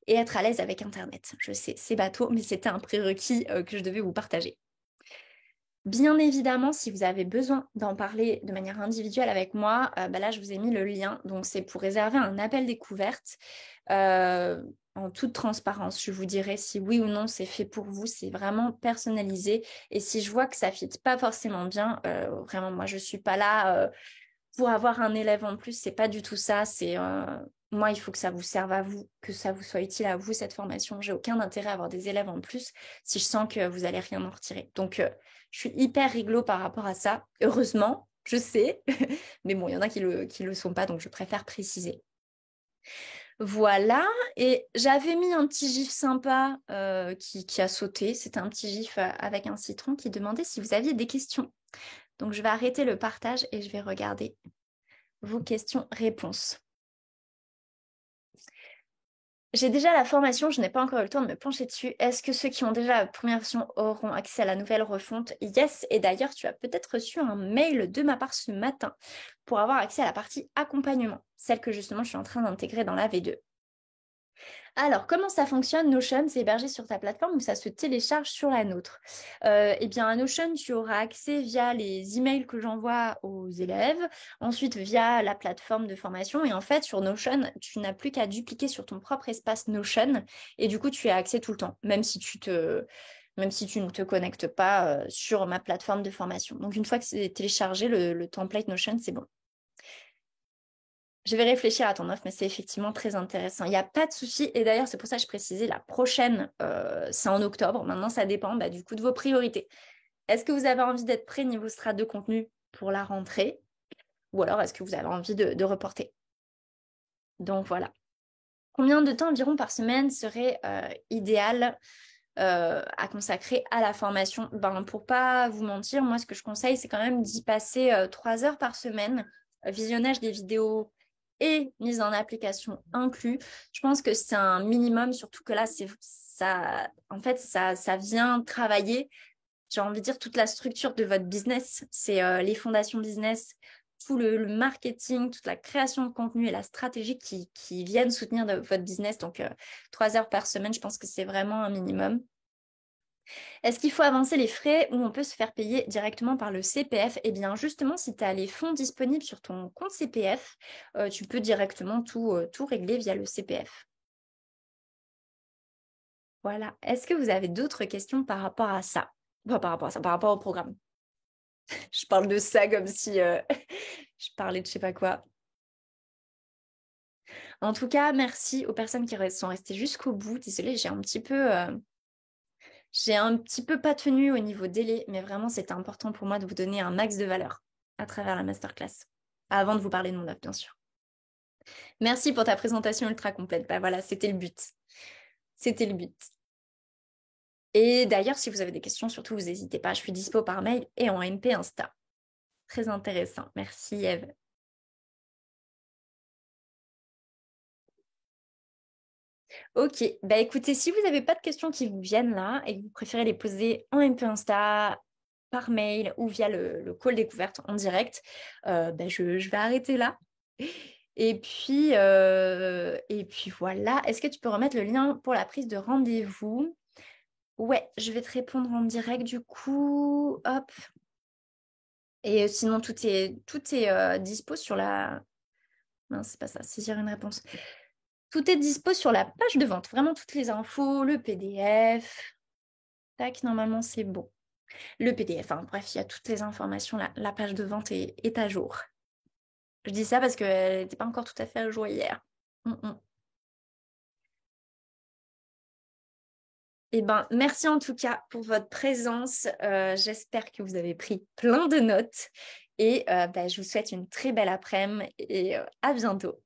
et être à l'aise avec Internet. Je sais, c'est bateau, mais c'était un prérequis que je devais vous partager. Bien évidemment, si vous avez besoin d'en parler de manière individuelle avec moi, là, je vous ai mis le lien. Donc, c'est pour réserver un appel découverte en toute transparence. Je vous dirai si oui ou non c'est fait pour vous. C'est vraiment personnalisé. Et si je vois que ça ne fit pas forcément bien, vraiment, moi, je ne suis pas là pour avoir un élève en plus. C'est pas du tout ça. C'est moi, il faut que ça vous serve à vous, que ça vous soit utile à vous, cette formation. J'ai aucun intérêt à avoir des élèves en plus si je sens que vous n'allez rien en retirer. Donc, je suis hyper réglo par rapport à ça. Heureusement, je sais. Mais bon, il y en a qui le sont pas, donc je préfère préciser. Voilà. Et j'avais mis un petit gif sympa qui a sauté. C'était un petit gif avec un citron qui demandait si vous aviez des questions. Donc, je vais arrêter le partage et je vais regarder vos questions-réponses. J'ai déjà la formation, je n'ai pas encore eu le temps de me pencher dessus. Est-ce que ceux qui ont déjà la première version auront accès à la nouvelle refonte? Yes, et d'ailleurs, tu as peut-être reçu un mail de ma part ce matin pour avoir accès à la partie accompagnement, celle que justement je suis en train d'intégrer dans la V2. Alors, comment ça fonctionne? Notion, c'est hébergé sur ta plateforme ou ça se télécharge sur la nôtre? Eh bien, à Notion, tu auras accès via les emails que j'envoie aux élèves, ensuite via la plateforme de formation. Et en fait, sur Notion, tu n'as plus qu'à dupliquer sur ton propre espace Notion et du coup, tu as accès tout le temps, même si tu ne te connectes pas sur ma plateforme de formation. Donc, une fois que c'est téléchargé, le template Notion, c'est bon. Je vais réfléchir à ton offre, mais c'est effectivement très intéressant. Il n'y a pas de souci. Et d'ailleurs, c'est pour ça que je précisais, la prochaine, c'est en octobre. Maintenant, ça dépend du coup de vos priorités. Est-ce que vous avez envie d'être prêt niveau strat de contenu pour la rentrée? Ou alors, est-ce que vous avez envie de reporter? Donc, voilà. Combien de temps environ par semaine serait idéal à consacrer à la formation? Pour pas vous mentir, moi, ce que je conseille, c'est quand même d'y passer 3 heures par semaine. Visionnage des vidéos et mise en application inclus. Je pense que c'est un minimum, surtout que là, ça vient travailler, j'ai envie de dire, toute la structure de votre business. C'est les fondations business, tout le marketing, toute la création de contenu et la stratégie qui viennent soutenir votre business. Donc, 3 heures par semaine, je pense que c'est vraiment un minimum. Est-ce qu'il faut avancer les frais ou on peut se faire payer directement par le CPF? Eh bien, justement, si tu as les fonds disponibles sur ton compte CPF, tu peux directement tout régler via le CPF. Voilà. Est-ce que vous avez d'autres questions par rapport à ça? Enfin, par rapport à ça, par rapport au programme. Je parle de ça comme si je parlais de je sais pas quoi. En tout cas, merci aux personnes qui sont restées jusqu'au bout. Désolée, j'ai un petit peu pas tenu au niveau délai, mais vraiment, c'était important pour moi de vous donner un max de valeur à travers la masterclass, avant de vous parler de mon offre, bien sûr. Merci pour ta présentation ultra complète. Voilà, c'était le but. C'était le but. Et d'ailleurs, si vous avez des questions, surtout, vous n'hésitez pas. Je suis dispo par mail et en MP Insta. Très intéressant. Merci, Eve. Ok, écoutez, si vous n'avez pas de questions qui vous viennent là et que vous préférez les poser en MP Insta, par mail ou via le call découverte en direct, je vais arrêter là. Et puis voilà. Est-ce que tu peux remettre le lien pour la prise de rendez-vous? Ouais, je vais te répondre en direct du coup. Hop. Et sinon, tout est dispo sur la... Non, c'est pas ça, saisir une réponse. Tout est dispo sur la page de vente. Vraiment toutes les infos, le PDF. Tac, normalement, c'est bon. Le PDF, bref, il y a toutes les informations. La page de vente est à jour. Je dis ça parce qu'elle n'était pas encore tout à fait à jour hier. Mm, mm. Eh ben, merci en tout cas pour votre présence. J'espère que vous avez pris plein de notes et je vous souhaite une très belle après-midi et à bientôt.